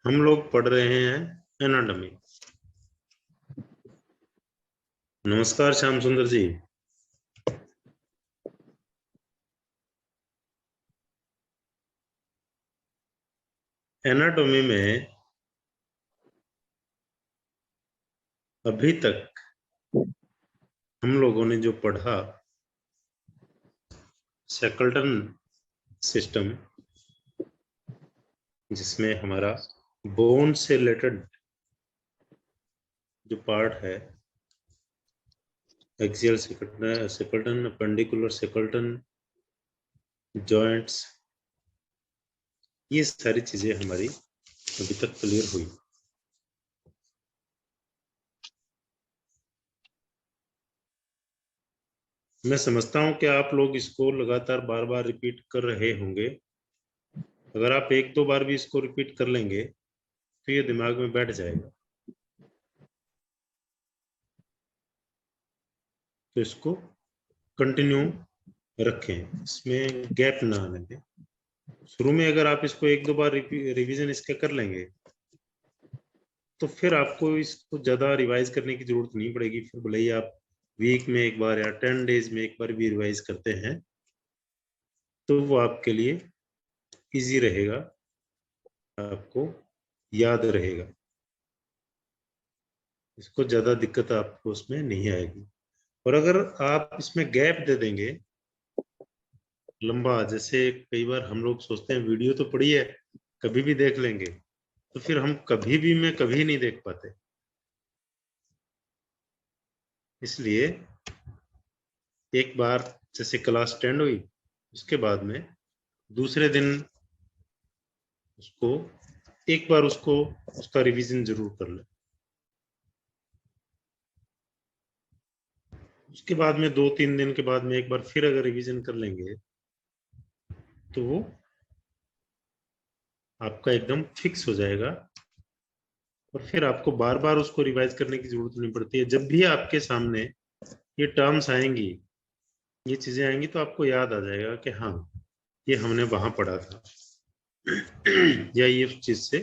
हम लोग पढ़ रहे हैं एनाटॉमी। नमस्कार श्याम सुंदर जी। एनाटॉमी में अभी तक हम लोगों ने जो पढ़ा, शेकल्टन सिस्टम, जिसमें हमारा बोन से रिलेटेड जो पार्ट है, axial Shackleton, appendicular Shackleton, joints, ये सारी चीजें हमारी अभी तक क्लियर हुई। मैं समझता हूं कि आप लोग इसको लगातार बार बार रिपीट कर रहे होंगे। अगर आप एक दो बार भी इसको रिपीट कर लेंगे तो ये दिमाग में बैठ जाएगा। तो इसको कंटिन्यू रखें, इसमें गैप ना आने दें। शुरू में अगर आप इसको एक दो बार रिवीजन इसका कर लेंगे तो फिर आपको इसको ज्यादा रिवाइज करने की जरूरत नहीं पड़ेगी। फिर भले ही आप वीक में एक बार या 10 डेज में एक बार भी रिवाइज करते हैं तो वो आपके लिए इजी रहेगा, आपको याद रहेगा। इसको ज्यादा दिक्कत आपको उसमें नहीं आएगी। और अगर आप इसमें गैप दे देंगे लंबा, जैसे कई बार हम लोग सोचते हैं वीडियो तो पड़ी है, कभी भी देख लेंगे, तो फिर हम कभी भी में कभी नहीं देख पाते। इसलिए एक बार जैसे क्लास 10 हुई, उसके बाद में दूसरे दिन उसको एक बार उसका रिवीजन जरूर कर ले। उसके बाद में 2-3 दिन के बाद में एक बार फिर अगर रिवीजन कर लेंगे तो वो आपका एकदम फिक्स हो जाएगा। और फिर आपको बार बार उसको रिवाइज करने की जरूरत नहीं पड़ती है। जब भी आपके सामने ये टर्म्स आएंगी, ये चीजें आएंगी, तो आपको याद आ जाएगा कि हाँ, ये हमने वहां पढ़ा था या ये उस चीज से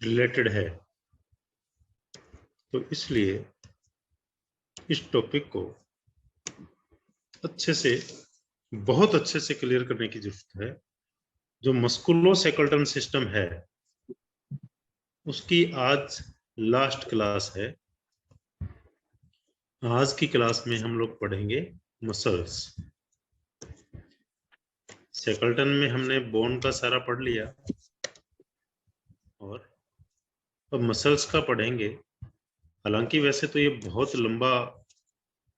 रिलेटेड है। तो इसलिए इस टॉपिक को अच्छे से, बहुत अच्छे से क्लियर करने की जरूरत है। जो मस्कुलोस्केलेटल सिस्टम है उसकी आज लास्ट क्लास है। आज की क्लास में हम लोग पढ़ेंगे मसल्स। स्केलेटन में हमने बोन का सारा पढ़ लिया और अब मसल्स का पढ़ेंगे। हालांकि वैसे तो ये बहुत लंबा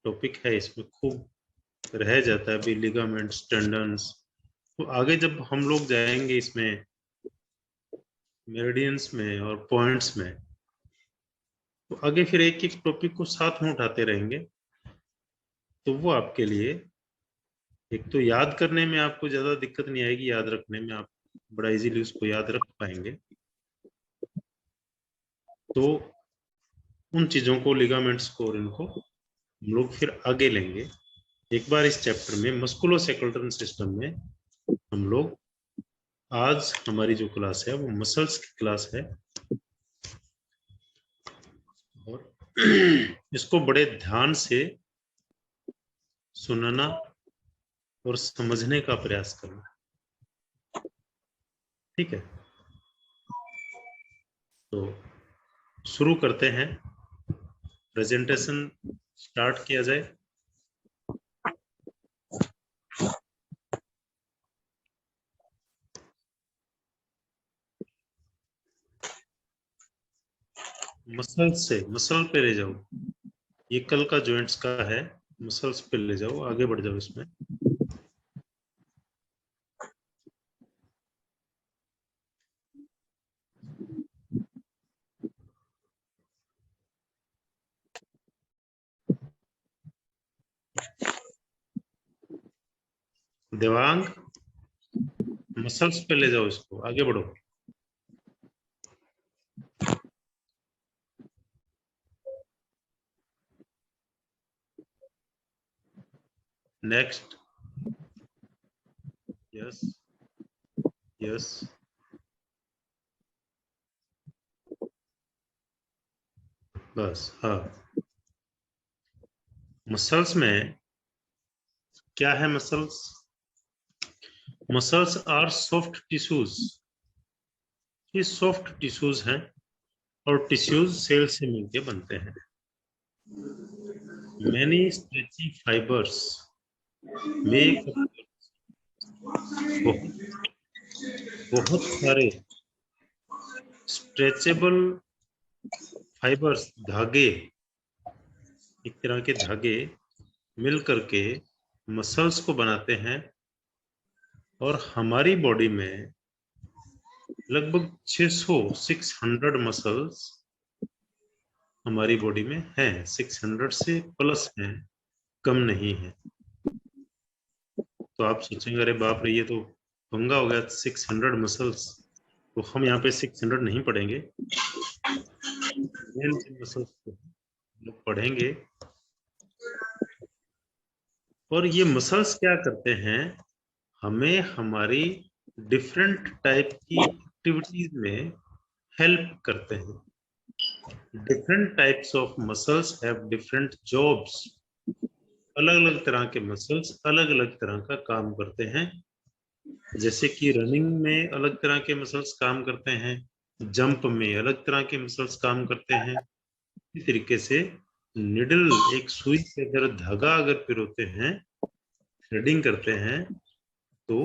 टॉपिक है, इसमें खूब रह जाता है, अभी लिगामेंट्स, टेंडन्स। तो आगे जब हम लोग जाएंगे इसमें मेरिडियंस में और पॉइंट्स में, तो आगे फिर एक एक टॉपिक को साथ में उठाते रहेंगे। तो वो आपके लिए, एक तो याद करने में आपको ज्यादा दिक्कत नहीं आएगी, याद रखने में आप बड़ा इजीली उसको याद रख पाएंगे। तो उन चीजों को, लिगामेंट्स को और इनको हम लोग फिर आगे लेंगे। एक बार इस चैप्टर में, मस्कुलोस्केलेटल सिस्टम में, हम लोग आज हमारी जो क्लास है वो मसल्स की क्लास है। और इसको बड़े ध्यान से सुनना और समझने का प्रयास करना, ठीक है? तो शुरू करते हैं, प्रेजेंटेशन स्टार्ट किया जाए। मसल पे ले जाओ, ये कल का जॉइंट्स का है, मसल्स पे ले जाओ, आगे बढ़ जाओ इसमें। देवांग, मसल्स पे ले जाओ इसको, आगे बढ़ो। नेक्स्ट। यस, यस, बस। हाँ, मसल्स में क्या है? Muscles are soft tissues. ये सॉफ्ट टिश्यूज हैं और टिश्यूज सेल से मिलके बनते हैं। मैनी स्ट्रेची फाइबर्स मेक बहुत बहुत सारे स्ट्रेचेबल फाइबर्स, धागे, एक तरह के धागे मिल करके मसल्स को बनाते हैं। और हमारी बॉडी में लगभग 600 मसल्स हमारी बॉडी में हैं। 600 से प्लस हैं, कम नहीं है। तो आप सोचेंगे अरे बाप रे, ये तो पंगा हो गया, 600 मसल्स। तो हम यहाँ पे 600 नहीं पढ़ेंगे, मसल्स को लोग पढ़ेंगे। और ये मसल्स क्या करते हैं? हमें हमारी डिफरेंट टाइप की एक्टिविटीज में हेल्प करते हैं। Different types of muscles have different jobs. अलग अलग तरह के मसल्स अलग अलग तरह का काम करते हैं। जैसे कि रनिंग में अलग तरह के मसल्स काम करते हैं, जंप में अलग तरह के मसल्स काम करते हैं। इसी तरीके से निडल, एक सुई से अगर धागा अगर पिरोते हैं, थ्रेडिंग करते हैं, तो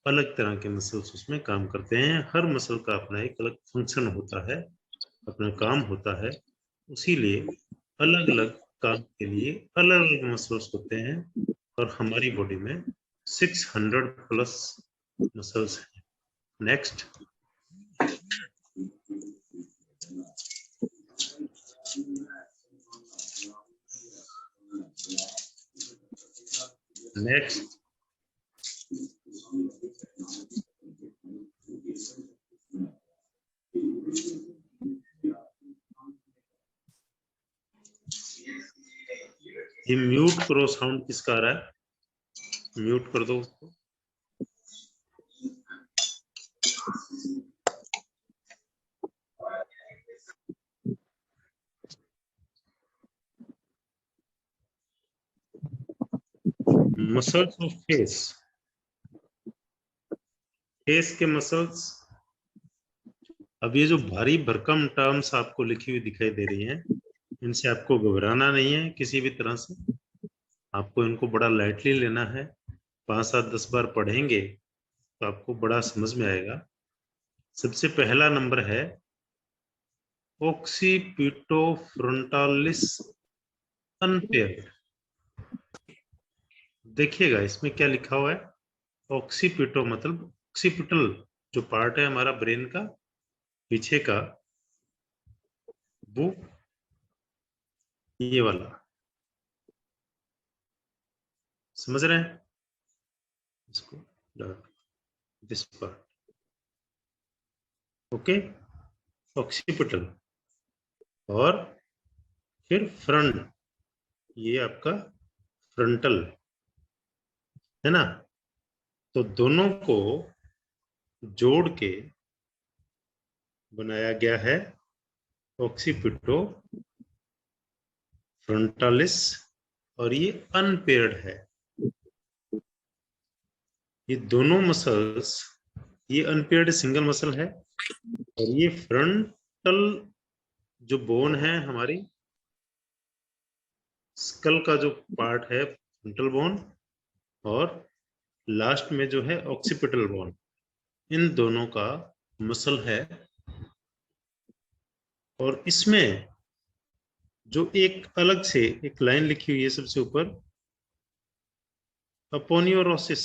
अलग तरह के मसल्स उसमें काम करते हैं। हर मसल का अपना एक अलग फंक्शन होता है, अपना काम होता है। इसीलिए अलग अलग काम के लिए अलग अलग मसल्स होते हैं। और हमारी बॉडी में 600 प्लस मसल्स हैं। नेक्स्ट, नेक्स्ट, ये म्यूट करो, साउंड किसका आ रहा है? म्यूट कर दो उसको। मसल्स ऑफ फेस, फेस के मसल्स। अब ये जो भारी भरकम टर्म्स आपको लिखी हुई दिखाई दे रही हैं, इनसे आपको घबराना नहीं है किसी भी तरह से। आपको इनको बड़ा लाइटली लेना है। 5, 7, 10 बार पढ़ेंगे तो आपको बड़ा समझ में आएगा। सबसे पहला नंबर है ऑक्सीपिटोफ्रंटालिस अनपेयर्ड। देखिएगा इसमें क्या लिखा हुआ है। ऑक्सीपिटो मतलब ऑक्सीपिटल जो पार्ट है हमारा ब्रेन का पीछे का, वो ये वाला, समझ रहे हैं इसको? This part, okay, occipital. और फिर फ्रंट, ये आपका फ्रंटल है ना। तो दोनों को जोड़ के बनाया गया है ऑक्सीपिटो फ्रंटालिस। और ये अनपेयर्ड है। ये दोनों मसल्स, ये अनपेयर्ड सिंगल मसल है। और ये फ्रंटल जो बोन है हमारी स्कल का जो पार्ट है, फ्रंटल बोन, और लास्ट में जो है ऑक्सीपिटल बोन, इन दोनों का मसल है। और इसमें जो एक अलग से एक लाइन लिखी हुई है सबसे ऊपर, अपोनियोरोसिस,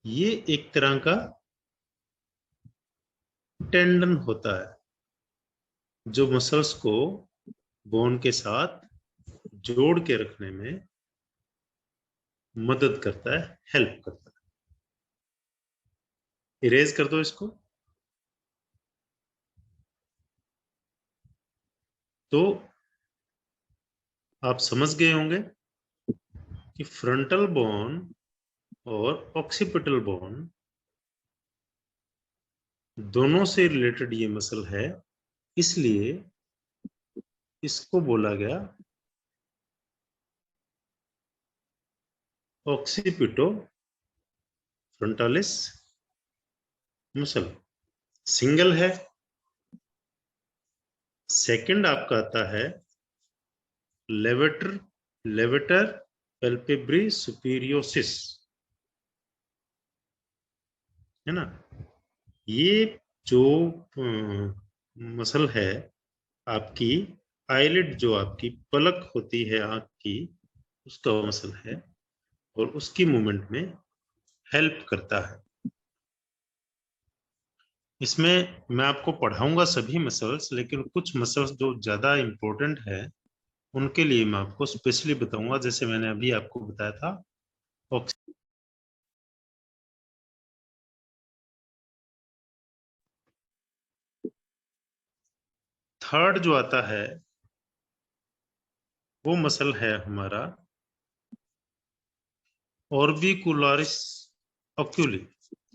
ये एक तरह का टेंडन होता है जो मसल्स को बोन के साथ जोड़ के रखने में मदद करता है, हेल्प करता है। इरेज कर दो इसको। तो आप समझ गए होंगे कि फ्रंटल बोन और ऑक्सीपिटल बोन दोनों से रिलेटेड ये मसल है। इसलिए इसको बोला गया ऑक्सीपिटो फ्रंटालिस मसल, सिंगल है। सेकंड आपका आता है लेवेटर लेवेटर पैल्पेब्री सुपीरियोसिस, है ना। ये जो मसल है आपकी आईलिड, जो आपकी पलक होती है आंख की, उसका मसल है और उसकी मूवमेंट में हेल्प करता है। इसमें मैं आपको पढ़ाऊंगा सभी मसल्स, लेकिन कुछ मसल्स जो ज्यादा इंपॉर्टेंट है उनके लिए मैं आपको स्पेशली बताऊंगा, जैसे मैंने अभी आपको बताया था। थर्ड जो आता है वो मसल है हमारा ऑर्बिकुलरिस ऑक्यूली,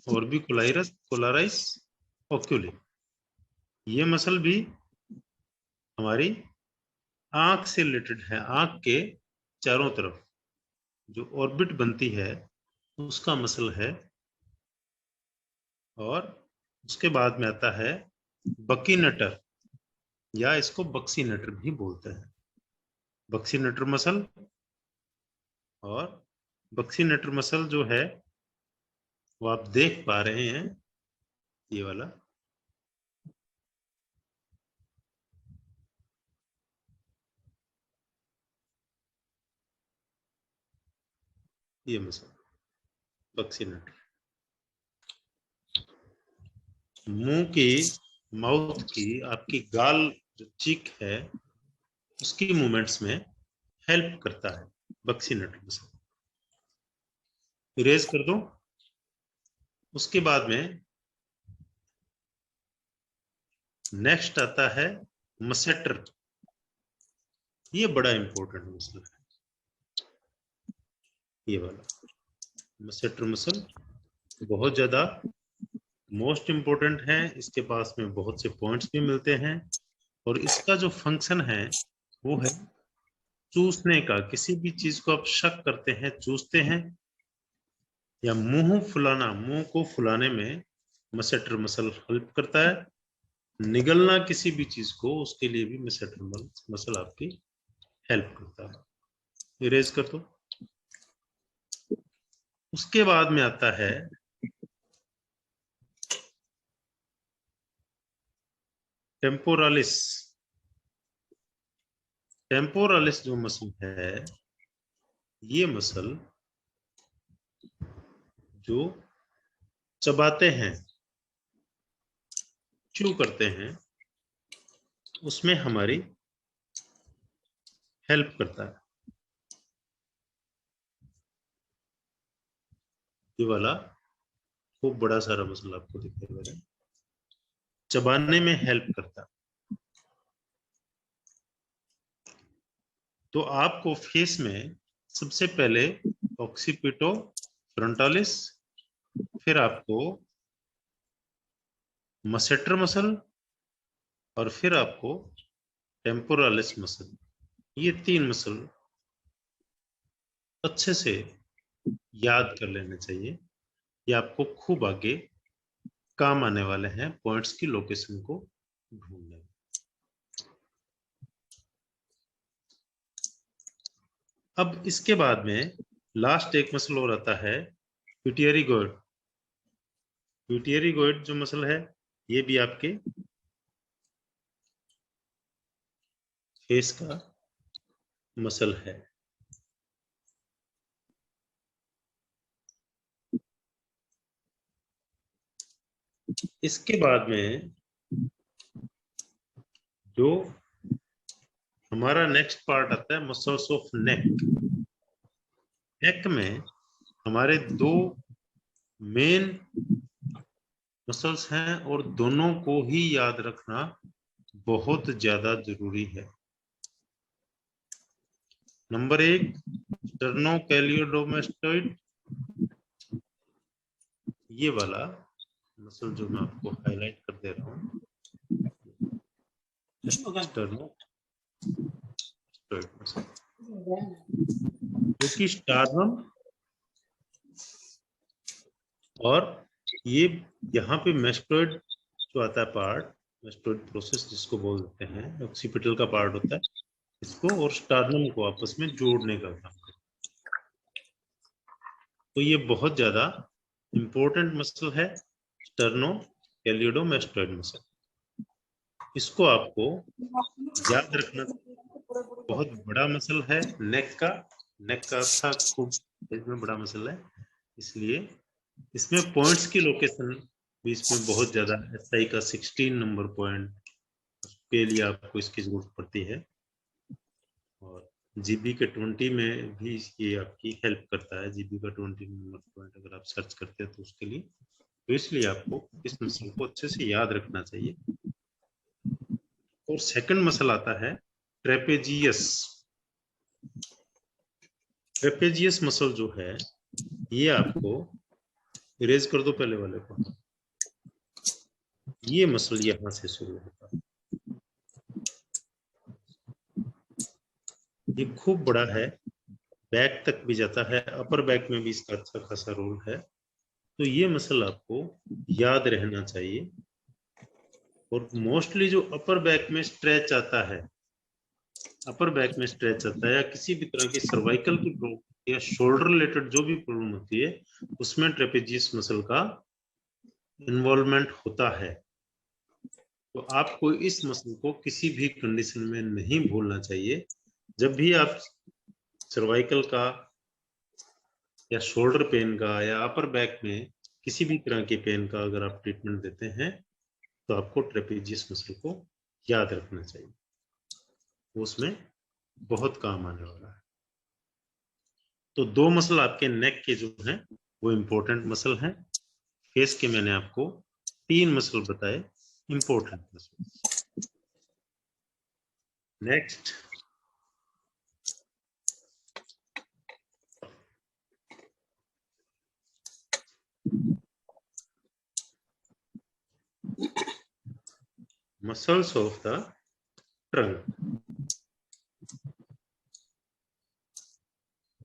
ऑर्बिकुलरिस ऑक्यूली। ये मसल भी हमारी आंख से रिलेटेड है, आंख के चारों तरफ जो ऑर्बिट बनती है उसका मसल है। और उसके बाद में आता है बकीनटर, या इसको बक्सीनटर भी बोलते हैं, बक्सीनटर मसल। और बक्सीनटर मसल जो है वो आप देख पा रहे हैं, ये वाला। ये मसल बक्सीनटर मुंह की, माउथ की, आपकी गाल जो चीक है उसकी मूवमेंट्स में हेल्प करता है बक्सीनटर मसल। इरेज कर दो। उसके बाद में नेक्स्ट आता है मसेटर। ये बड़ा इंपॉर्टेंट मसल है, ये वाला मसेटर मसल बहुत ज्यादा मोस्ट इंपॉर्टेंट है। इसके पास में बहुत से पॉइंट्स भी मिलते हैं और इसका जो फंक्शन है वो है चूसने का। किसी भी चीज को आप शक करते हैं, चूसते हैं, या मुंह फुलाना, मुंह को फुलाने में मसेटर मसल हेल्प करता है। निगलना किसी भी चीज को, उसके लिए भी मसेटर मसल आपकी हेल्प करता है। इरेज कर दो। उसके बाद में आता है टेम्पोरालिस। टेम्पोरालिस जो मसल है, ये मसल जो चबाते हैं, च्यू करते हैं, उसमें हमारी हेल्प करता है। ये वाला खूब बड़ा सारा मसल आपको दिखाई दे रहा है, चबाने में हेल्प करता है। तो आपको फेस में सबसे पहले ऑक्सीपिटो फ्रंटालिस, फिर आपको मसेटर मसल, और फिर आपको टेम्पोरालिस मसल, ये तीन मसल अच्छे से याद कर लेने चाहिए। ये आपको खूब आगे काम आने वाले हैं पॉइंट्स की लोकेशन को ढूंढने में। अब इसके बाद में लास्ट एक मसल और आता है पिट्यूटरी गॉइड। पिट्यूटरी गॉइड जो मसल है ये भी आपके फेस का मसल है। इसके बाद में जो हमारा नेक्स्ट पार्ट आता है मसल्स ऑफ नेक। नेक में हमारे दो मेन मसल्स हैं और दोनों को ही याद रखना बहुत ज्यादा जरूरी है। नंबर एक स्टर्नोकैलियोडोमेस्टोइड, ये वाला मसल जो मैं आपको हाईलाइट कर दे रहा हूँ, स्टर्नो मेस्टोइड मसल, जो कि स्टार्नम और ये यहाँ पे मेस्टोइड जो आता है पार्ट, मेस्टोइड प्रोसेस जिसको बोल देते हैं, ऑक्सीपिटल का पार्ट होता है, इसको और स्टार्नम को आपस में जोड़ने का काम करता है। तो ये बहुत ज्यादा इंपॉर्टेंट मसल है, स्टर्नोस्केलियोडोमेस्टोइड मसल। इसको आपको याद रखना, बहुत बड़ा मसल है नेक का अच्छा खूब इसमें बड़ा मसल है, इसलिए इसमें पॉइंट्स की लोकेशन भी इसमें बहुत ज्यादा, एसआई का 16 नंबर पॉइंट के लिए आपको इसकी जरूरत पड़ती है, और जीबी के 20 में भी ये आपकी हेल्प करता है। जीबी का 20 नंबर पॉइंट अगर आप सर्च करते हैं तो उसके लिए, तो इसलिए आपको इस मसल को अच्छे से याद रखना चाहिए। और सेकंड मसल आता है ट्रेपेजियस। ट्रेपेजियस मसल जो है, ये आपको इरेज कर दो पहले वाले को। ये मसल यहां से शुरू होता है, ये खूब बड़ा है, बैक तक भी जाता है, अपर बैक में भी इसका अच्छा खासा रोल है। तो ये मसल आपको याद रहना चाहिए। और मोस्टली जो अपर बैक में स्ट्रेच आता है, अपर बैक में स्ट्रेच आता है, या किसी भी तरह की सर्वाइकल की प्रॉब्लम या शोल्डर रिलेटेड जो भी प्रॉब्लम होती है, उसमें ट्रेपेजियस मसल का इन्वॉल्वमेंट होता है। तो आपको इस मसल को किसी भी कंडीशन में नहीं भूलना चाहिए। जब भी आप सर्वाइकल का या शोल्डर पेन का या अपर बैक में किसी भी तरह के पेन का अगर आप ट्रीटमेंट देते हैं, तो आपको ट्रेपेजियस मसल को याद रखना चाहिए, उसमें बहुत काम आने वाला है। तो दो मसल आपके नेक के जो हैं वो इंपॉर्टेंट मसल हैं। फेस के मैंने आपको 3 मसल बताए important muscle. Next, muscles of the trunk.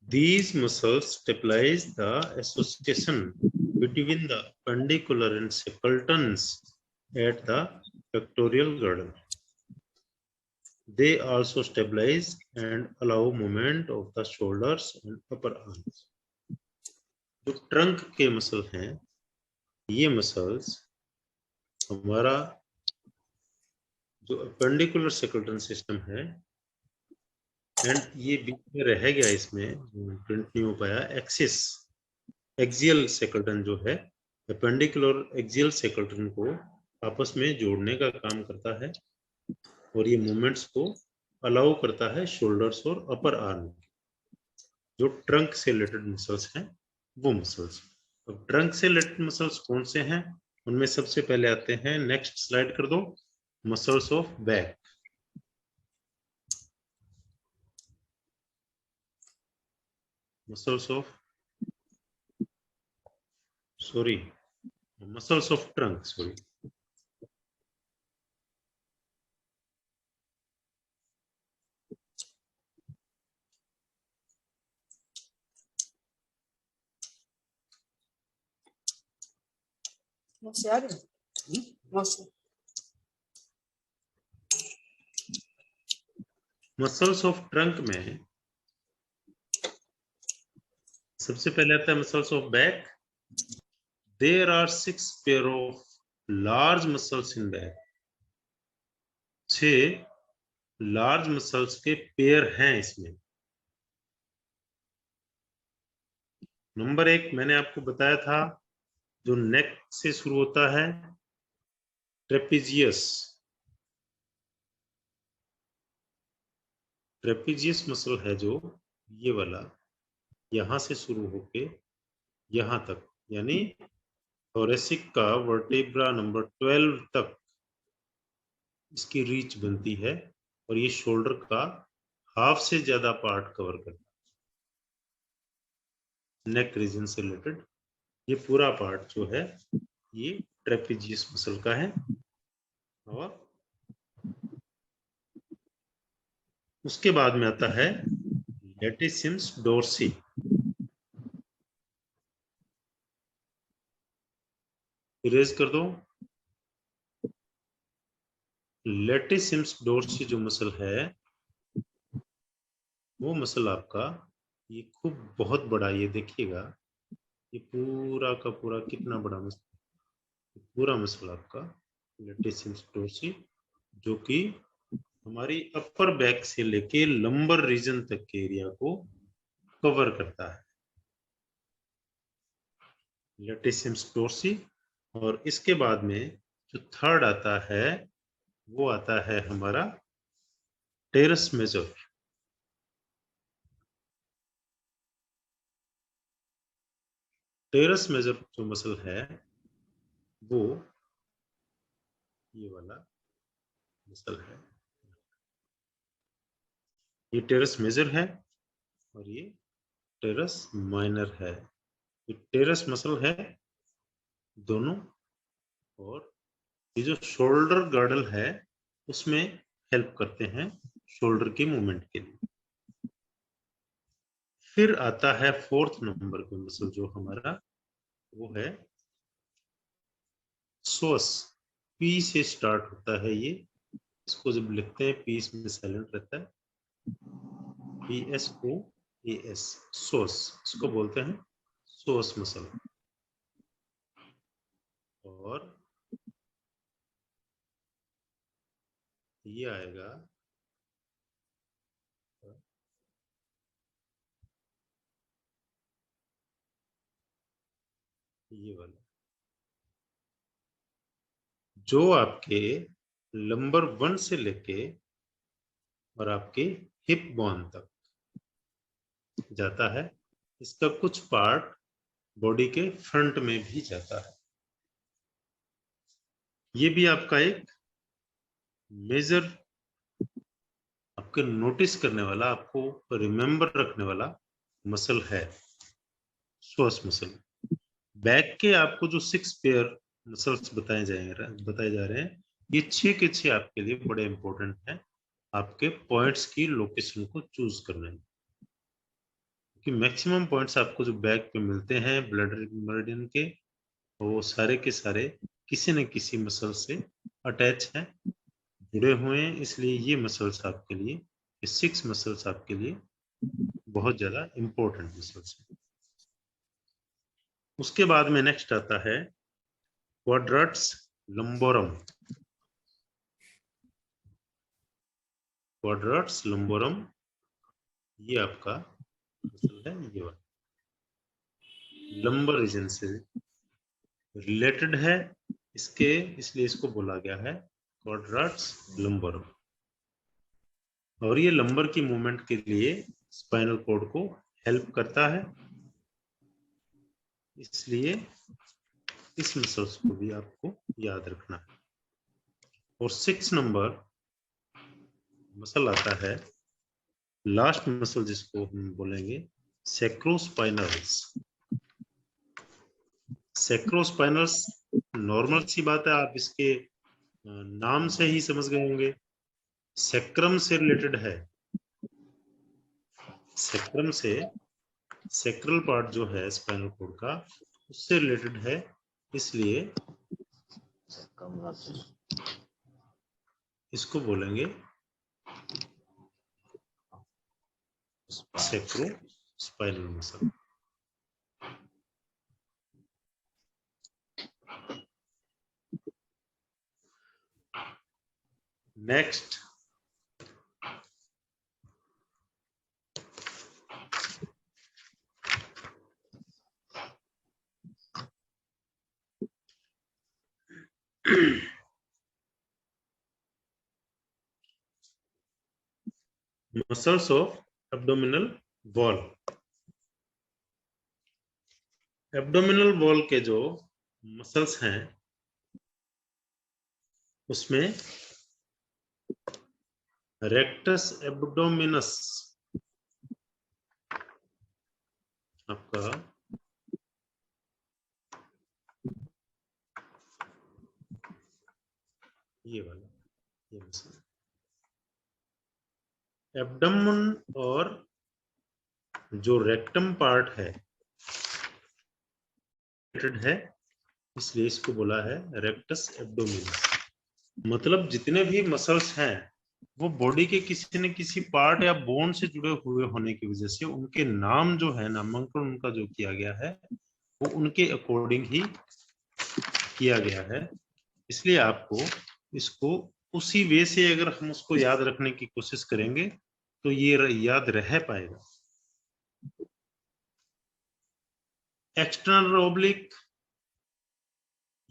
These muscles stabilize the association between the appendicular and secretans at the pectoral girdle. They also stabilize and allow movement of the shoulders and upper arms. जो trunk के muscle हैं, ये muscles हमारा जो appendicular secretary system है, and ये बीच में रह गया, इसमें प्रिंट नहीं हो पाया, एक्सियल सेक्रेटन जो है, अपेंडिकुलर एक्सियल सेक्रेटन को आपस में जोड़ने का काम करता है, और ये मूवमेंट्स को अलाउ करता है शोल्डर्स और अपर आर्म। जो ट्रंक से रिलेटेड मसल्स हैं वो मसल्स। अब ट्रंक से रिलेटेड मसल्स कौन से हैं, उनमें सबसे पहले आते हैं, नेक्स्ट स्लाइड कर दो, muscles of back. Muscles of muscles of trunk, sorry. Muscles of trunk में सबसे पहले आता है muscles of back. There are 6 pair of large muscles in back. 6 large muscles के पेयर हैं इसमें। नंबर 1 मैंने आपको बताया था, जो नेक से शुरू होता है, ट्रेपेजियस। ट्रेपेजियस मसल है जो ये वाला, यहां से शुरू होके यहां तक, यानी थोरेसिक का वर्टेब्रा नंबर 12 तक इसकी रीच बनती है, और ये शोल्डर का हाफ से ज्यादा पार्ट कवर करता है, नेक रीजन से रिलेटेड ये पूरा पार्ट जो है ये ट्रेपेजियस मसल का है। और उसके बाद में आता है लैटिसिम्स डोर्सी। इरेज कर दो। लैटिसिम्स डोर्सी जो मसल है, वो मसल आपका ये खूब बहुत बड़ा, ये देखिएगा, ये पूरा का पूरा कितना बड़ा मसल, पूरा मसल आपका लैटिसिम्स डोर्सी, जो कि हमारी अपर बैक से लेके लंबर रीजन तक के एरिया को कवर करता है, लैटिसिम्स डोर्सी। और इसके बाद में जो थर्ड आता है, वो आता है हमारा टेरस मेजर। टेरस मेजर जो मसल है, वो ये वाला मसल है। ये टेरस मेजर है और ये टेरस माइनर है। ये टेरस मसल है दोनों, और ये जो शोल्डर गर्डल है उसमें हेल्प करते हैं शोल्डर के मूवमेंट के लिए। फिर आता है फोर्थ नंबर पे मसल जो हमारा, वो है सोस। पी से स्टार्ट होता है ये, इसको जब लिखते हैं पी इसमें साइलेंट रहता है, P S O A S, psoas, इसको बोलते हैं सोस मसल। और ये आएगा ये वाला, जो आपके लंबर 1 से लेके और आपके हिप बोन तक जाता है। इसका कुछ पार्ट बॉडी के फ्रंट में भी जाता है। ये भी आपका एक मेजर, आपके नोटिस करने वाला, आपको रिमेम्बर रखने वाला मसल है, श्वास मसल। बैक के आपको जो 6 पेयर मसल्स बताए जा रहे हैं, ये 6 के 6 आपके लिए बड़े इंपॉर्टेंट हैं आपके पॉइंट्स की लोकेशन को चूज करने में। कि मैक्सिमम पॉइंट्स आपको जो बैक पे मिलते हैं ब्लड मेरिडियन के, वो सारे के सारे किसी न किसी मसल से अटैच हैं, जुड़े हुए हैं। इसलिए ये मसल्स आपके लिए, ये 6 मसल्स आपके लिए बहुत ज्यादा इंपॉर्टेंट मसल्स हैं। उसके बाद में नेक्स्ट आता है क्वाड्रट्स लंबोरम। क्वाड्रट्स लंबोरम, ये आपका मसल है, ये वाला लंबर रीजन से रिलेटेड है इसके, इसलिए इसको बोला गया है क्वाड्रट्स लंबोरम। और ये लंबर की मूवमेंट के लिए स्पाइनल कॉर्ड को हेल्प करता है, इसलिए इस मसल्स को भी आपको याद रखना है। और 6 नंबर मसल आता है, लास्ट मसल जिसको हम बोलेंगे सैक्रोस्पाइनल्स। सैक्रोस्पाइनल्स नॉर्मल सी बात है, आप इसके नाम से ही समझ गए होंगे, सैक्रम से रिलेटेड है। सैक्रम से, सैक्रल पार्ट जो है स्पाइनल कॉर्ड का, उससे रिलेटेड है, इसलिए इसको बोलेंगे sacrospinal muscle. Next muscles of abdominal wall. Abdominal wall के जो मसल्स हैं, उसमें रेक्टस एब्डोमिनस आपका, ये वाला, ये मसल एब्डोमेन और जो रेक्टम पार्ट है इसलिए इसको बोला है रेक्टस एब्डोमिनस। मतलब जितने भी मसल्स हैं वो बॉडी के किसी न किसी पार्ट या बोन से जुड़े हुए होने की वजह से उनके नाम जो है, नामांकन उनका जो किया गया है वो उनके अकॉर्डिंग ही किया गया है। इसलिए आपको इसको उसी वे से अगर हम उसको याद रखने की कोशिश करेंगे तो ये याद रह पाएगा। एक्सटर्नल ओब्लिक,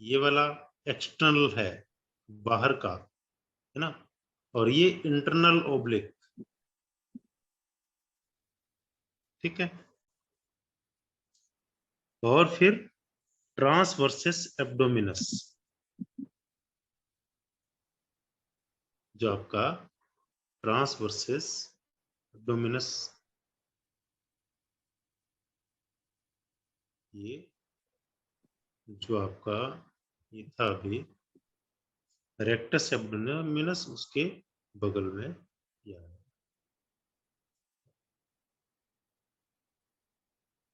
ये वाला एक्सटर्नल है, बाहर का, है ना, और ये इंटरनल ओब्लिक, ठीक है। और फिर ट्रांस वर्सेस एब्डोमिनस, जो आपका ट्रांस वर्सेस एब्डोमिनस, ये जो आपका ये था अभी रेक्टस एब्डोमिनस, उसके बगल में यह है,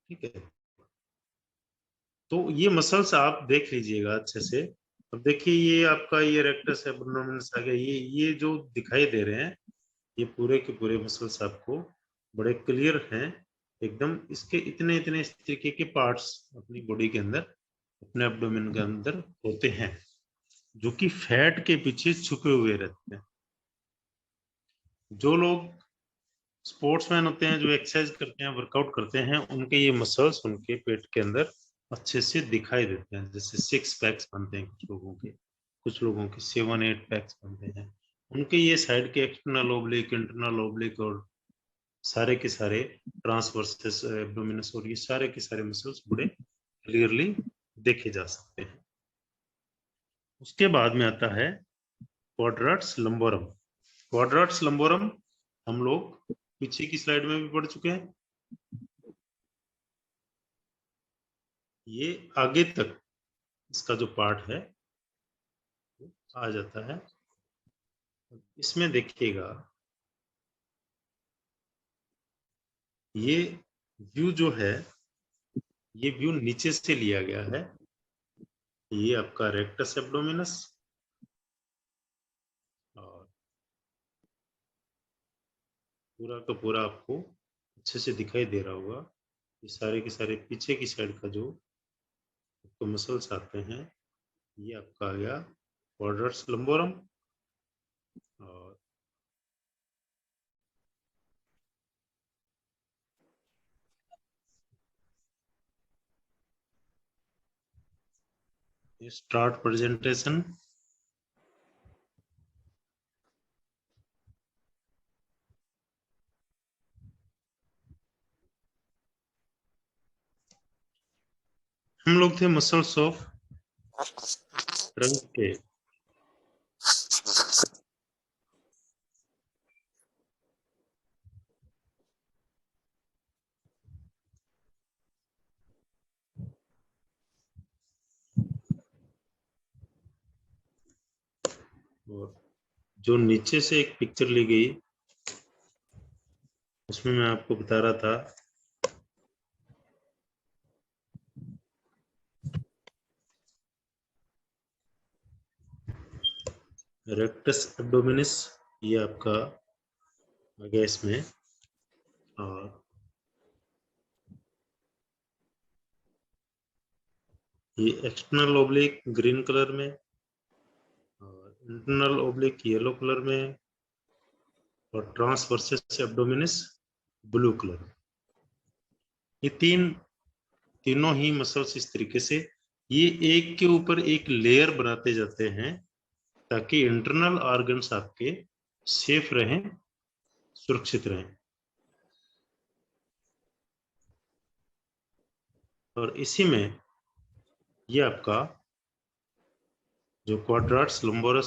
ठीक है। तो ये मसल्स आप देख लीजिएगा अच्छे से। अब देखिए ये आपका ये रेक्टस एब्डोमिनस आ गया, ये जो दिखाई दे रहे हैं ये पूरे के पूरे मसल्स आपको बड़े क्लियर हैं एकदम। इसके इतने इतने इस तरीके के पार्ट्स अपनी बॉडी के अंदर, अपने एब्डोमेन के अंदर होते हैं जो कि फैट के पीछे छुपे हुए रहते हैं। जो लोग स्पोर्ट्समैन होते हैं, जो एक्सरसाइज करते हैं, वर्कआउट करते हैं, उनके ये मसल्स उनके पेट के अंदर अच्छे से दिखाई देते हैं। जैसे 6 पैक्स बनते हैं कुछ लोगों के 7-8 पैक्स बनते हैं। उनके ये साइड के एक्सटर्नल ओब्लिक, इंटरनल ओब्लिक और सारे के सारे ट्रांसवर्सेस एब्डोमिनस और ये सारे के सारे मसल्स बड़े क्लियरली देखे जा सकते हैं। उसके बाद में आता है क्वाड्राट्स लंबोरम। क्वाड्राट्स लंबोरम हम लोग पीछे की स्लाइड में भी पढ़ चुके हैं। ये आगे तक इसका जो पार्ट है आ जाता है। इसमें देखिएगा ये व्यू जो है, ये व्यू नीचे से लिया गया है। ये आपका रेक्टस एब्डोमिनस और पूरा का पूरा आपको अच्छे से दिखाई दे रहा होगा। ये सारे के सारे पीछे की साइड का जो आपको मसल्स आते हैं, ये आपका आ गया क्वाड्राट्स लंबोरम। और ये स्टार्ट प्रेजेंटेशन। हम लोग थे मसल्स ऑफ ट्रंक के। और जो नीचे से एक पिक्चर ली गई उसमें मैं आपको बता रहा था रेक्टस एब्डोमिनिस, ये आपका आ गया इसमें। और ये एक्सटर्नल ओब्लिक ग्रीन कलर में और इंटरनल ओब्लिक येलो कलर में और ट्रांसवर्सेस एब्डोमिनिस ब्लू कलर। ये तीनों ही मसल्स इस तरीके से ये एक के ऊपर एक लेयर बनाते जाते हैं ताकि इंटरनल ऑर्गन्स आपके सेफ रहें, सुरक्षित रहें। और इसी में ये आपका जो क्वाड्राट्स लंबोरम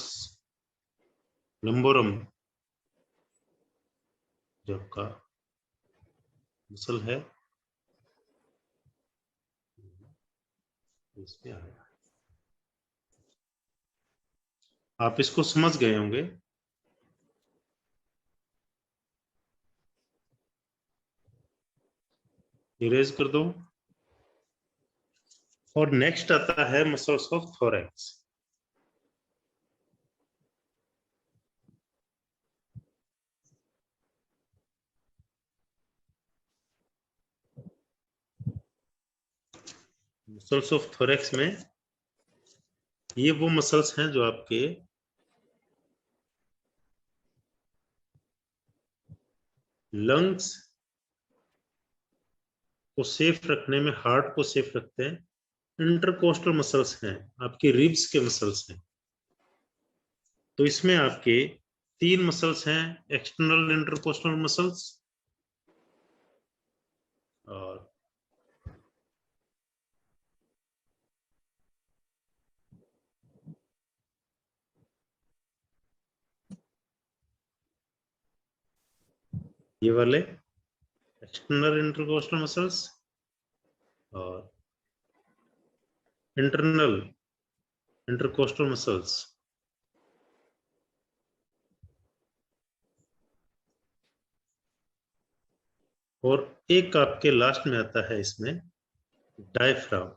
जो आपका मसल है इसमें आएगा। आप इसको समझ गए होंगे। इरेज कर दो। और नेक्स्ट आता है muscles of thorax. Muscles of thorax में ये वो मसल्स हैं जो आपके लंग्स को सेफ रखने में, हार्ट को सेफ रखते हैं। इंटरकोस्टल मसल्स हैं, आपके रिब्स के मसल्स हैं। तो इसमें आपके तीन मसल्स हैं, एक्सटर्नल इंटरकोस्टल मसल्स और ये वाले एक्सटर्नल इंटरकोस्टल मसल्स और इंटरनल इंटरकोस्टल मसल्स। और एक आपके लास्ट में आता है इसमें डायफ्राम।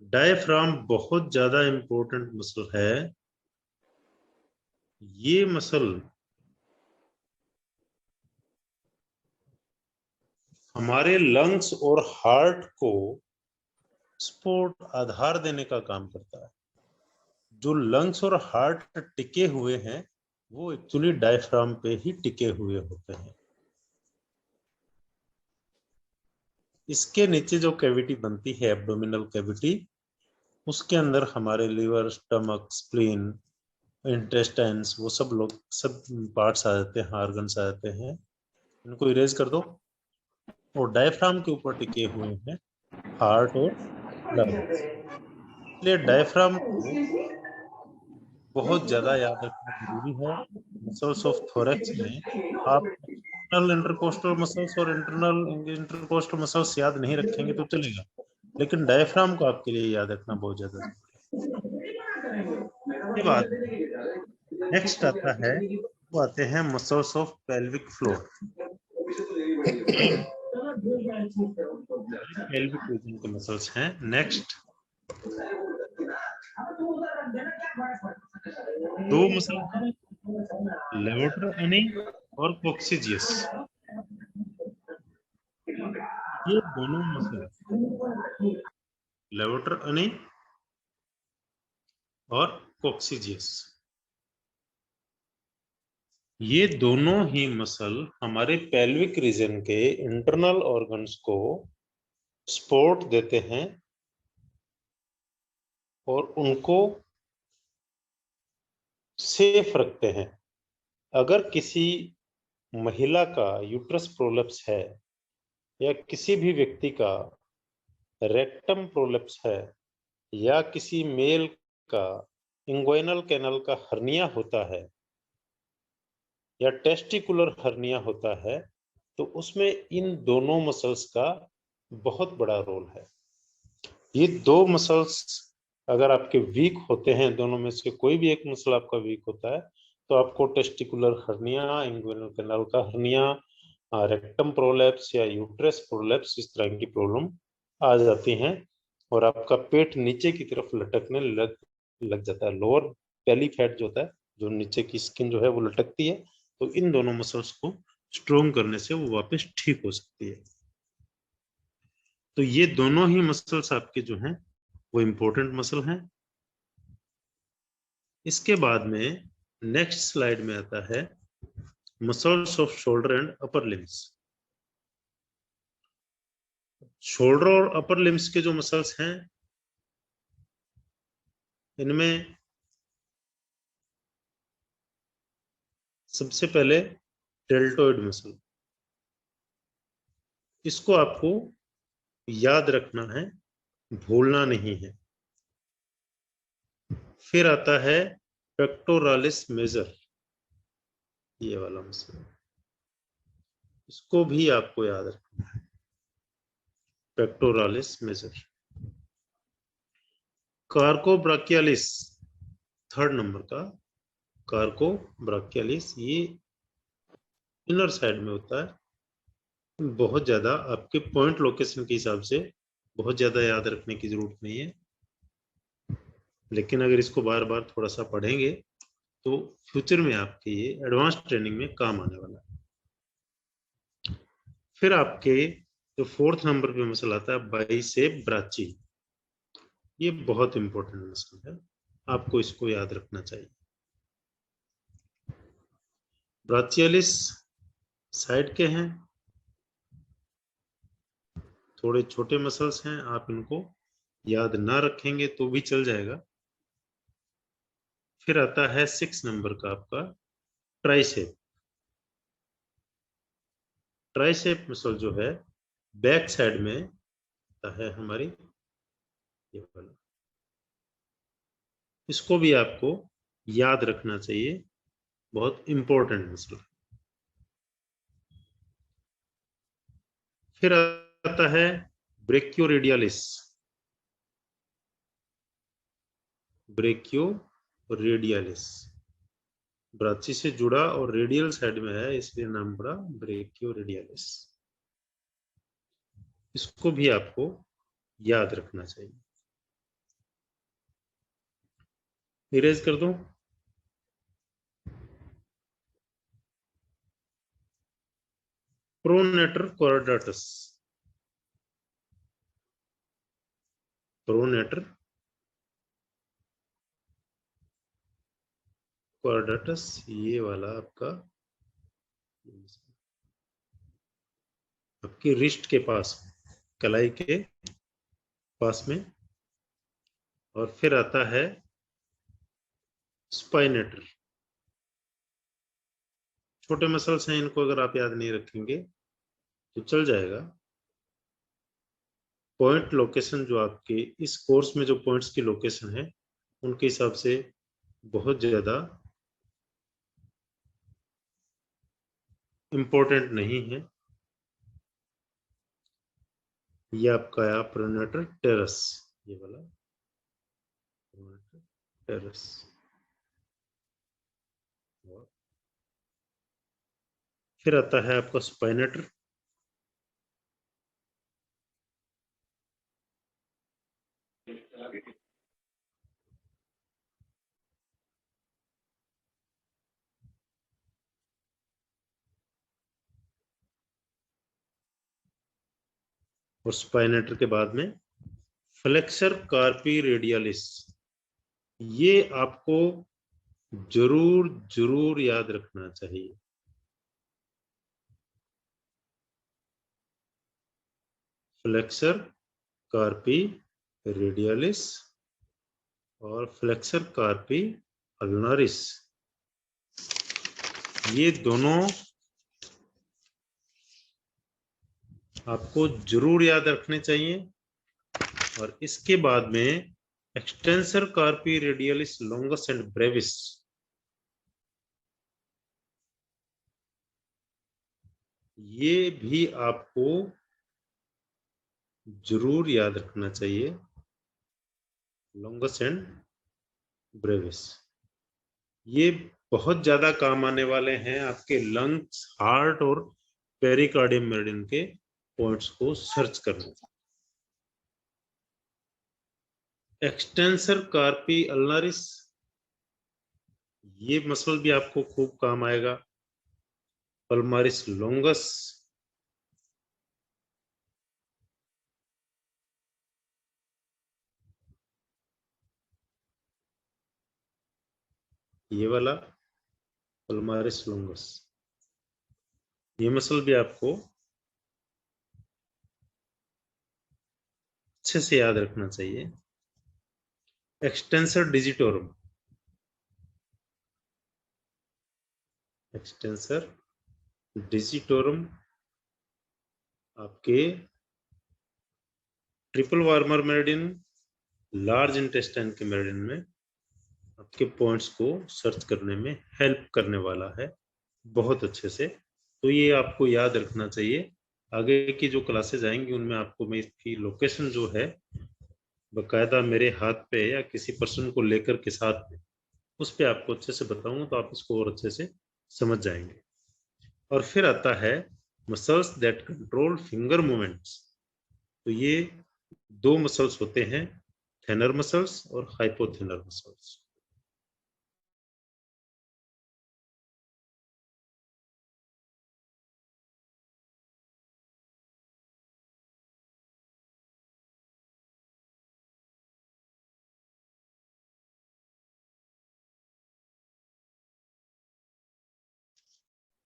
डायफ्राम बहुत ज्यादा इंपॉर्टेंट मसल है। ये मसल हमारे लंग्स और हार्ट को सपोर्ट, आधार देने का काम करता है। जो लंग्स और हार्ट टिके हुए हैं वो एक्चुअली डायफ्राम पे ही टिके हुए होते हैं। इसके नीचे जो कैविटी बनती है, एब्डोमिनल कैविटी, उसके अंदर हमारे लिवर, स्टमक, स्प्लीन, इंटेस्टाइन्स, वो सब पार्ट्स आ जाते हैं, ऑर्गन्स आ जाते हैं। इनको इरेज कर दो। और डायफ्राम के ऊपर टिके हुए हैं हार्ट और लंग्स। इसलिए डायफ्राम को बहुत ज्यादा याद रखना जरूरी है। मसल्स ऑफ थोरैक्स में आप एक्सटर्नल इंटरकोस्टल मसल्स और इंटरनल इंटरकोस्टल मसल्स याद नहीं रखेंगे तो चलेगा, लेकिन डायफ्राम को आपके लिए याद रखना बहुत ज्यादा जरूरी है। के बाद नेक्स्ट आता है, वो आते हैं muscles of pelvic floor. Pelvic region के मसल्स हैं। नेक्स्ट दो मसल हैं, लेवोटर अनि और कोक्सीजियस। ये दोनों मसल, लेवोटर अनि और कोक्सीजियस, ये दोनों ही मसल हमारे पेल्विक रीजन के इंटरनल ऑर्गन्स को सपोर्ट देते हैं और उनको सेफ रखते हैं। अगर किसी महिला का यूट्रस प्रोलैप्स है या किसी भी व्यक्ति का रेक्टम प्रोलैप्स है या किसी मेल का इंग्वाइनल कैनल का हर्निया होता है या टेस्टिकुलर हर्निया होता है, तो उसमें इन दोनों मसल्स का बहुत बड़ा रोल है। ये दो मसल्स अगर आपके वीक होते हैं, दोनों में से कोई भी एक मसल आपका वीक होता है, तो आपको टेस्टिकुलर हर्निया, इंग्वाइनल कैनाल का हर्निया, रेक्टम प्रोलैप्स या यूट्रस प्रोलैप्स, इस तरह की प्रॉब्लम आ जाती हैं और आपका पेट नीचे की तरफ लटकने लग जाता है। लोअर बेली फैट जो होता है, जो नीचे की स्किन जो है वो लटकती है, तो इन दोनों मसल्स को स्ट्रोंग करने से वो वापस ठीक हो सकती है। तो ये दोनों ही मसल्स आपके जो हैं वो इंपॉर्टेंट मसल हैं। इसके बाद में नेक्स्ट स्लाइड में आता है muscles off shoulder and upper limbs. Shoulder और अपर लिम्स के जो मसल्स हैं, इनमें सबसे पहले डेल्टोइड मसल, इसको आपको याद रखना है, भूलना नहीं है। फिर आता है पेक्टोरालिस मेजर, ये वाला मसल, इसको भी आपको याद रखना है, पेक्टोरालिस मेजर। कार्कोब्राकियालिस, थर्ड नंबर का कार्कोब्राकियालिस, ये इनर साइड में होता है, बहुत ज्यादा आपके पॉइंट लोकेशन के हिसाब से बहुत ज्यादा याद रखने की जरूरत नहीं है, लेकिन अगर इसको बार बार थोड़ा सा पढ़ेंगे तो फ्यूचर में आपके ये एडवांस ट्रेनिंग में काम आने वाला है। फिर आपके जो फोर्थ नंबर पे मसल आता है बाइसेप ब्राची, ये बहुत इंपॉर्टेंट मसल है, आपको इसको याद रखना चाहिए। ब्राचियलिस साइड के हैं, थोड़े छोटे मसल्स हैं, आप इनको याद ना रखेंगे तो भी चल जाएगा। फिर आता है 6 नंबर का आपका ट्राइसेप। ट्राइसेप मसल जो है बैक साइड में आता है हमारी, ये वाला, इसको भी आपको याद रखना चाहिए, बहुत इंपॉर्टेंट मसल। फिर आता है ब्रेकियोरेडियलिस। ब्रेकियोरेडियलिस ब्राची से जुड़ा और रेडियल साइड में है, इसलिए नाम पड़ा ब्रेकियोरेडियलिस। इसको भी आपको याद रखना चाहिए। इरेज कर दो। प्रोनेटर कॉर्डाटस। प्रोनेटर कॉर्डाटस, ये वाला आपका आपकी रिस्ट के पास, कलाई के पास में। और फिर आता है स्पाइनेटर। छोटे मसल्स हैं, इनको अगर आप याद नहीं रखेंगे तो चल जाएगा। पॉइंट लोकेशन जो आपके इस कोर्स में जो पॉइंट्स की लोकेशन है उनके हिसाब से बहुत ज्यादा इंपॉर्टेंट नहीं है। ये आपका है प्रोनेटर टेरस, ये वाला प्रोनेटर टेरस। फिर आता है आपका स्पाइनेटर। और स्पाइनेटर के बाद में फ्लेक्सर कार्पी रेडियलिस, ये आपको जरूर जरूर याद रखना चाहिए। फ्लेक्सर कार्पी रेडियलिस और फ्लेक्सर कार्पी अल्नारिस, ये दोनों आपको जरूर याद रखने चाहिए। और इसके बाद में extensor कार्पी radialis longus and Brevis, ये भी आपको जरूर याद रखना चाहिए। लॉन्गस एंड ब्रेविस ये बहुत ज्यादा काम आने वाले हैं आपके लंग्स, हार्ट और पेरिकार्डियम मेरिडियन के पॉइंट्स को सर्च करने। एक्सटेंसर कार्पी अल्नारिस, ये मसल भी आपको खूब काम आएगा। पल्मारिस लॉन्गस, ये वाला पल्मारिस लॉन्गस, ये मसल भी आपको अच्छे से याद रखना चाहिए। एक्सटेंसर डिजिटोरम, एक्सटेंसर डिजिटोरम आपके triple warmer meridian, large intestine के मेरिडियन में आपके पॉइंट्स को सर्च करने में हेल्प करने वाला है बहुत अच्छे से। तो ये आपको याद रखना चाहिए। आगे की जो क्लासेज आएंगी उनमें आपको मैं इसकी लोकेशन जो है बकायदा मेरे हाथ पे या किसी पर्सन को लेकर के साथ में उस पे आपको अच्छे से बताऊंगा, तो आप इसको और अच्छे से समझ जाएंगे। और फिर आता है muscles that control finger movements. तो ये दो मसल्स होते हैं, थेनर मसल्स और हाइपोथेनर मसल्स।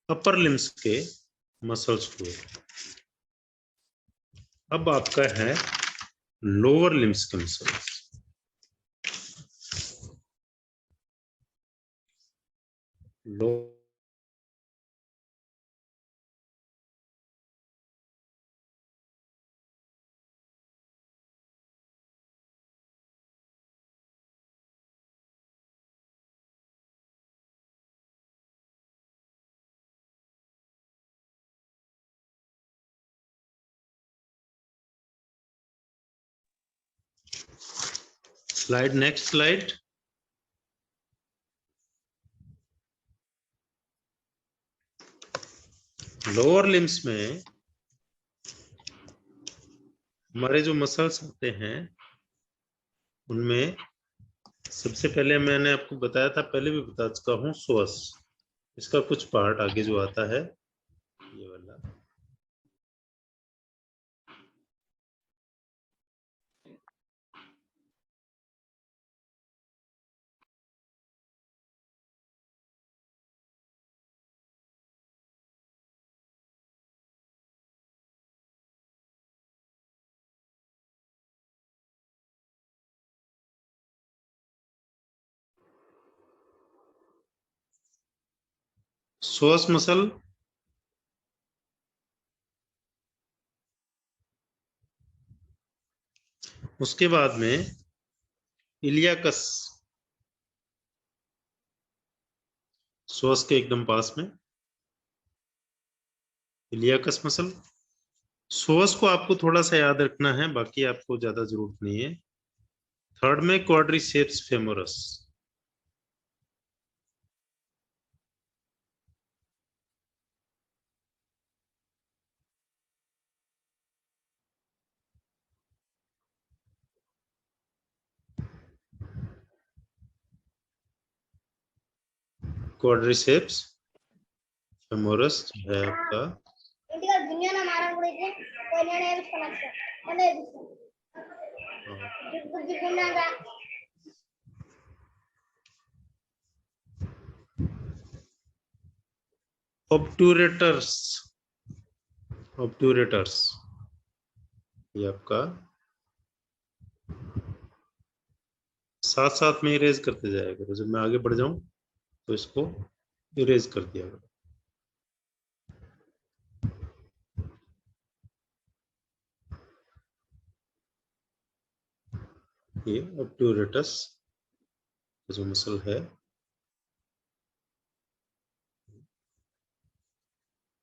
अपर लिम्स के मसल्स हुए। अब आपका है लोअर लिम्स के मसल्स। लो slide, next slide. Lower limbs में हमारे जो मसल्स आते हैं उनमें सबसे पहले मैंने आपको बताया था, पहले भी बता चुका हूं, सोअस। इसका कुछ पार्ट आगे जो आता है ये वाला, सोअस मसल। उसके बाद में इलियाकस, सोअस के एकदम पास में इलियाकस मसल। सोअस को आपको थोड़ा सा याद रखना है, बाकी आपको ज्यादा जरूरत नहीं है। थर्ड में क्वाड्रिसेप्स फेमोरस। क्वाड्रिसेप्स फेमोरस जो है आपका, ऑब्टूरेटर्स। ऑब्टूरेटर्स ये आपका साथ साथ में इरेज करते जाएगा, तो जब मैं आगे बढ़ जाऊं तो इसको इरेज कर दिया करो। ये ऑब्टूरेटस जो मसल है,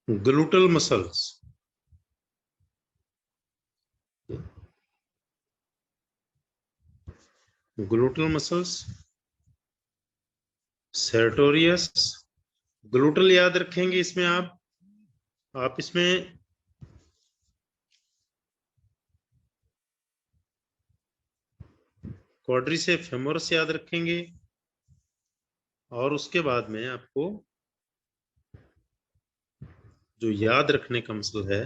gluteal muscles. Gluteal muscles, Sartorius. Gluteal याद रखेंगे इसमें आप इसमें क्वाड्रिसेप फेमोरस याद रखेंगे, और उसके बाद में आपको जो याद रखने का मसल है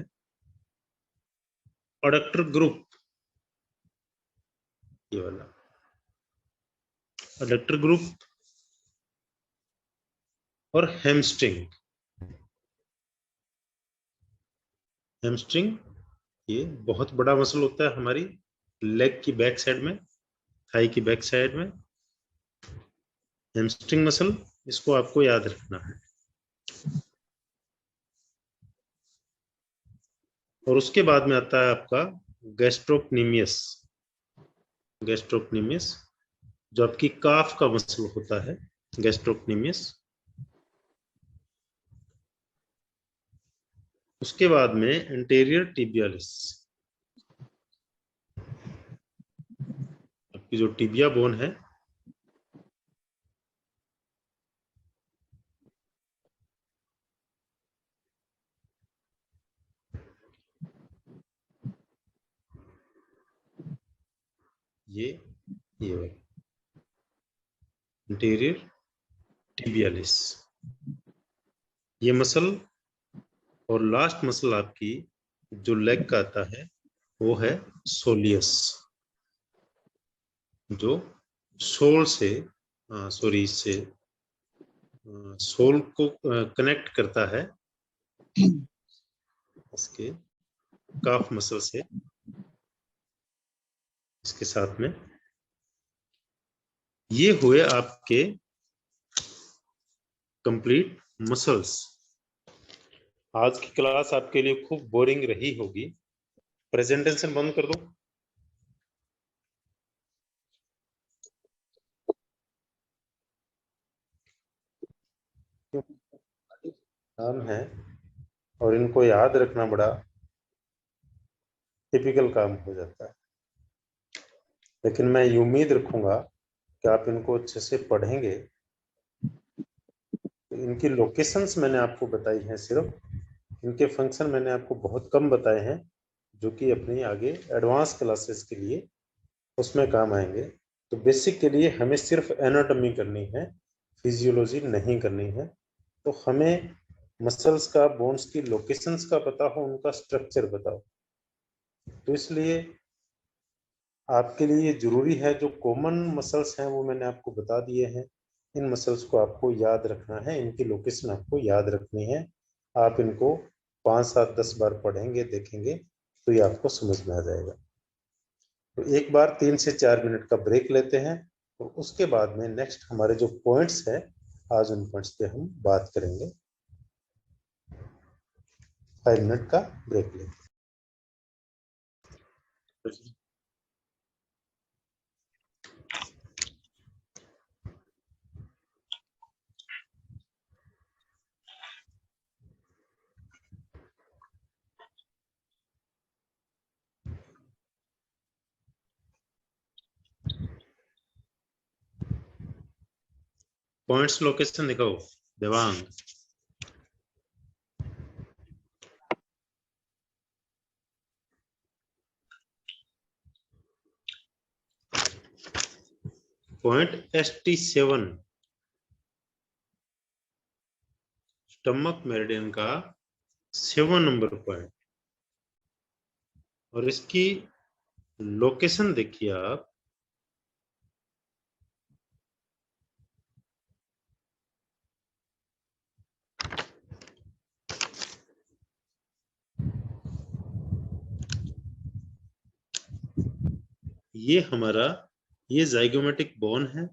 अडक्टर ग्रुप, ये वाला अडक्टर ग्रुप, और हैमस्ट्रिंग। हैमस्ट्रिंग ये बहुत बड़ा मसल होता है हमारी लेग की बैक साइड में, थाई की बैक साइड में, हैमस्ट्रिंग मसल। इसको आपको याद रखना है। और उसके बाद में आता है आपका गैस्ट्रोक्नीमियस। गैस्ट्रोक्नीमियस जो आपकी काफ का मसल होता है, गैस्ट्रोक्नीमियस। उसके बाद में एंटेरियर टिबियालिस, आपकी जो टिबिया बोन है, ये इंटीरियर टिबियालिस, ये मसल, और लास्ट मसल आपकी जो लेग का आता है वो है सोलियस, जो सोल से इससे सोल को कनेक्ट करता है इसके काफ मसल से, इसके साथ में। ये हुए आपके कंप्लीट मसल्स। आज की क्लास आपके लिए खूब बोरिंग रही होगी। प्रेजेंटेशन बंद कर दो। काम है और इनको याद रखना बड़ा टिपिकल काम हो जाता है, लेकिन मैं ये उम्मीद रखूंगा कि आप इनको अच्छे से पढ़ेंगे। तो इनकी लोकेशंस मैंने आपको बताई हैं, सिर्फ इनके फंक्शन मैंने आपको बहुत कम बताए हैं, जो कि अपनी आगे एडवांस क्लासेस के लिए उसमें काम आएंगे। तो बेसिक के लिए हमें सिर्फ एनाटॉमी करनी है, फिजियोलॉजी नहीं करनी है। तो हमें मसल्स का, बोन्स की लोकेशंस का पता हो, उनका स्ट्रक्चर बताओ। तो इसलिए आपके लिए जरूरी है, जो कॉमन मसल्स हैं वो मैंने आपको बता दिए हैं। इन मसल्स को आपको याद रखना है, इनकी लोकेशन आपको याद रखनी है। आप इनको 5, 7, 10 बार पढ़ेंगे, देखेंगे, तो ये आपको समझ में आ जाएगा। तो एक बार 3 से 4 मिनट का ब्रेक लेते हैं, और उसके बाद में नेक्स्ट हमारे जो पॉइंट्स है, आज उन पॉइंट्स पे हम बात करेंगे। 5 मिनट का ब्रेक लेते हैं। पॉइंट्स लोकेशन दिखाओ Devang. Point ST7 stomach meridian का 7 नंबर पॉइंट, और इसकी लोकेशन देखिए आप। ये हमारा ये जाइगोमेटिक बोन है,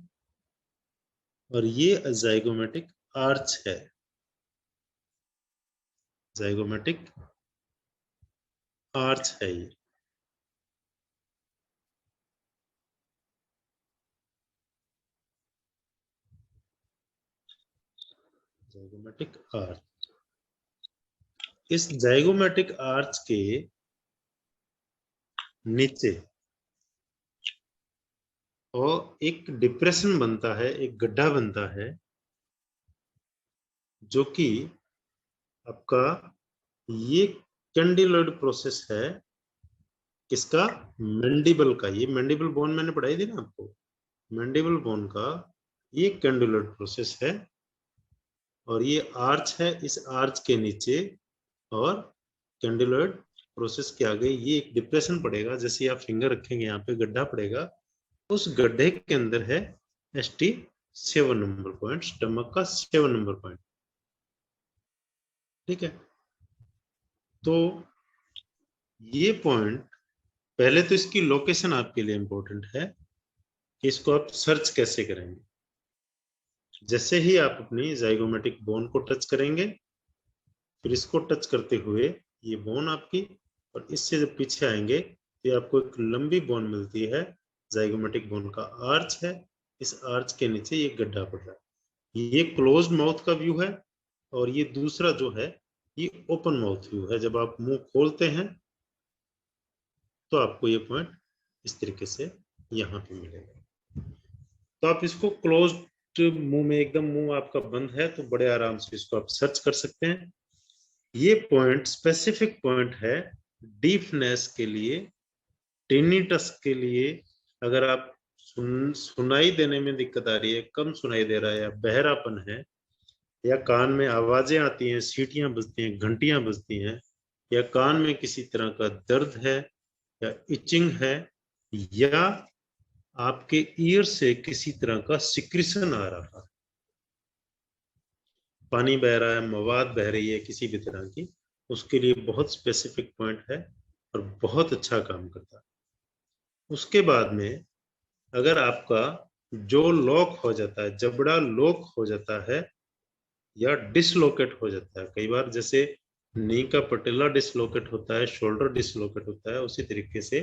और ये जाइगोमेटिक आर्च है। जाइगोमेटिक आर्च है ये। जाइगोमेटिक आर्च, इस जाइगोमेटिक आर्च के नीचे और एक डिप्रेशन बनता है, एक गड्ढा बनता है, जो कि आपका ये कैंडिलॉइड प्रोसेस है। किसका? मैंडिबल का। ये मैंडिबल बोन मैंने पढ़ाई थी ना आपको। मैंडिबल बोन का ये कैंडिलॉइड प्रोसेस है, और ये आर्च है। इस आर्च के नीचे और कैंडिलॉइड प्रोसेस के आगे ये एक डिप्रेशन पड़ेगा। जैसे आप फिंगर रखेंगे, यहाँ पे गड्ढा पड़ेगा, उस गड्ढे के अंदर है ST7 नंबर पॉइंट, स्टमक का 7 नंबर पॉइंट। ठीक है। तो ये पॉइंट, पहले तो इसकी लोकेशन आपके लिए इंपॉर्टेंट है कि इसको आप सर्च कैसे करेंगे। जैसे ही आप अपनी जाइगोमेटिक बोन को टच करेंगे, फिर इसको टच करते हुए ये बोन आपकी, और इससे जब पीछे आएंगे तो आपको एक लंबी बोन मिलती है। जाइगोमेटिक बोन का आर्च है, इस आर्च के नीचे ये गड्ढा पड़ रहा है। ये क्लोज्ड माउथ का व्यू है, और ये दूसरा जो है ये ओपन माउथ व्यू है। जब आप मुंह खोलते हैं तो आपको ये पॉइंट इस तरीके से यहाँ पे मिलेगा। तो आप इसको क्लोज्ड मुंह में, एकदम मुंह आपका बंद है, तो बड़े आराम से इसको आप सर्च कर सकते हैं। ये पॉइंट स्पेसिफिक पॉइंट है डीफनेस के लिए, टिनिटस के लिए, अगर आप सुनाई देने में दिक्कत आ रही है, कम सुनाई दे रहा है, या बहरापन है, या कान में आवाजें आती हैं, सीटियां बजती हैं, घंटियां बजती हैं, या कान में किसी तरह का दर्द है, या इचिंग है, या आपके ईयर से किसी तरह का सिक्रीशन आ रहा है, पानी बह रहा है, मवाद बह रही है किसी भी तरह की, उसके लिए बहुत स्पेसिफिक पॉइंट है और बहुत अच्छा काम करता है। उसके बाद में अगर आपका जो लॉक हो जाता है, जबड़ा लॉक हो जाता है या डिसलोकेट हो जाता है, कई बार जैसे नी का पटेला डिसलोकेट होता है, शोल्डर डिसलोकेट होता है, उसी तरीके से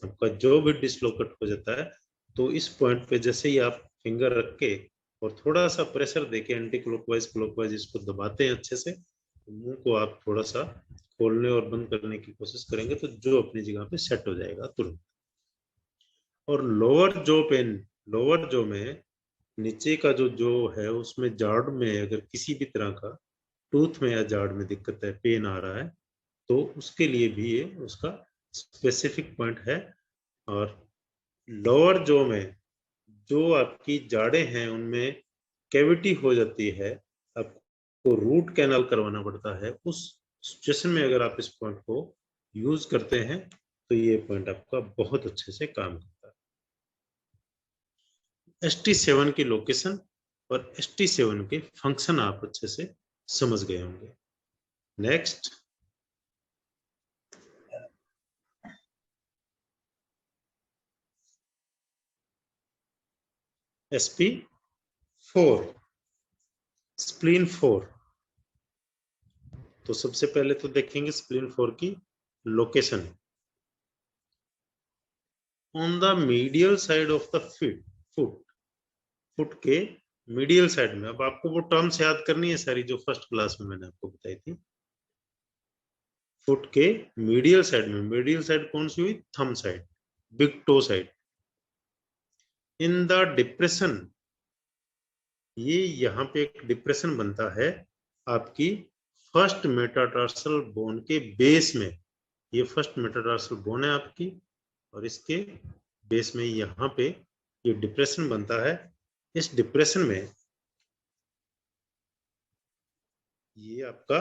आपका जो भी डिसलोकेट हो जाता है, तो इस पॉइंट पे जैसे ही आप फिंगर रख के और थोड़ा सा प्रेशर देके एंटी क्लॉकवाइज क्लॉकवाइज इसको दबाते हैं अच्छे से, तो मुंह को आप थोड़ा सा खोलने और बंद करने की कोशिश करेंगे तो जो अपनी जगह पे सेट हो जाएगा तुरंत। और लोअर जो में नीचे का जो है उसमें जाड़ में अगर किसी भी तरह का टूथ में या जाड़ में दिक्कत है, पेन आ रहा है, तो उसके लिए भी ये उसका स्पेसिफिक पॉइंट है। और लोअर जो में जो आपकी जाड़ें हैं उनमें कैविटी हो जाती है, आपको रूट कैनाल करवाना पड़ता है, उस सिचुएशन में अगर आप इस पॉइंट को यूज करते हैं तो ये पॉइंट आपका बहुत अच्छे से काम करता है। ST7 की लोकेशन और ST7 के फंक्शन आप अच्छे से समझ गए होंगे। Next, SP4 spleen 4। तो सबसे पहले तो देखेंगे स्प्लीन 4 की location on the medial side of the foot, foot के मीडियल साइड में। अब आपको वो टर्म्स याद करनी है सारी जो फर्स्ट क्लास में मैंने आपको बताई थी। फुट के मीडियल साइड में, मीडियल साइड कौन सी हुई? Thumb side, big toe side. In the depression, ये यहाँ पे एक डिप्रेशन बनता है आपकी फर्स्ट मेटाटार्सल बोन के बेस में। ये फर्स्ट मेटाटार्सल बोन है आपकी और इसके बेस में यहाँ पे ये डिप्रेशन बनता है। इस डिप्रेशन में ये आपका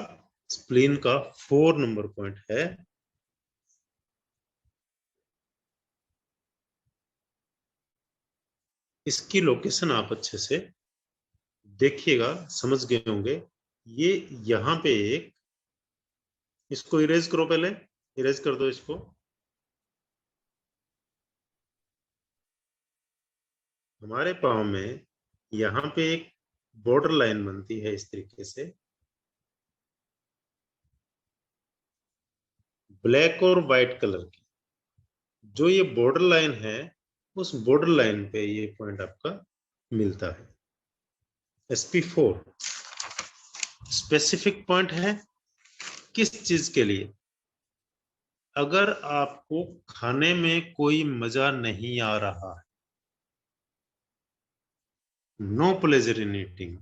स्प्लीन का 4 नंबर पॉइंट है। इसकी लोकेशन आप अच्छे से देखिएगा, समझ गए होंगे। ये यहाँ पे एक, इसको इरेज करो, पहले इरेज कर दो इसको। हमारे पाँव में यहाँ पे एक बॉर्डर लाइन बनती है इस तरीके से, ब्लैक और व्हाइट कलर की। जो ये बॉर्डर लाइन है, उस बॉर्डर लाइन पे ये पॉइंट आपका मिलता है। SP4 स्पेसिफिक पॉइंट है किस चीज के लिए? अगर आपको खाने में कोई मजा नहीं आ रहा है, नो प्लेजर इन ईटिंग,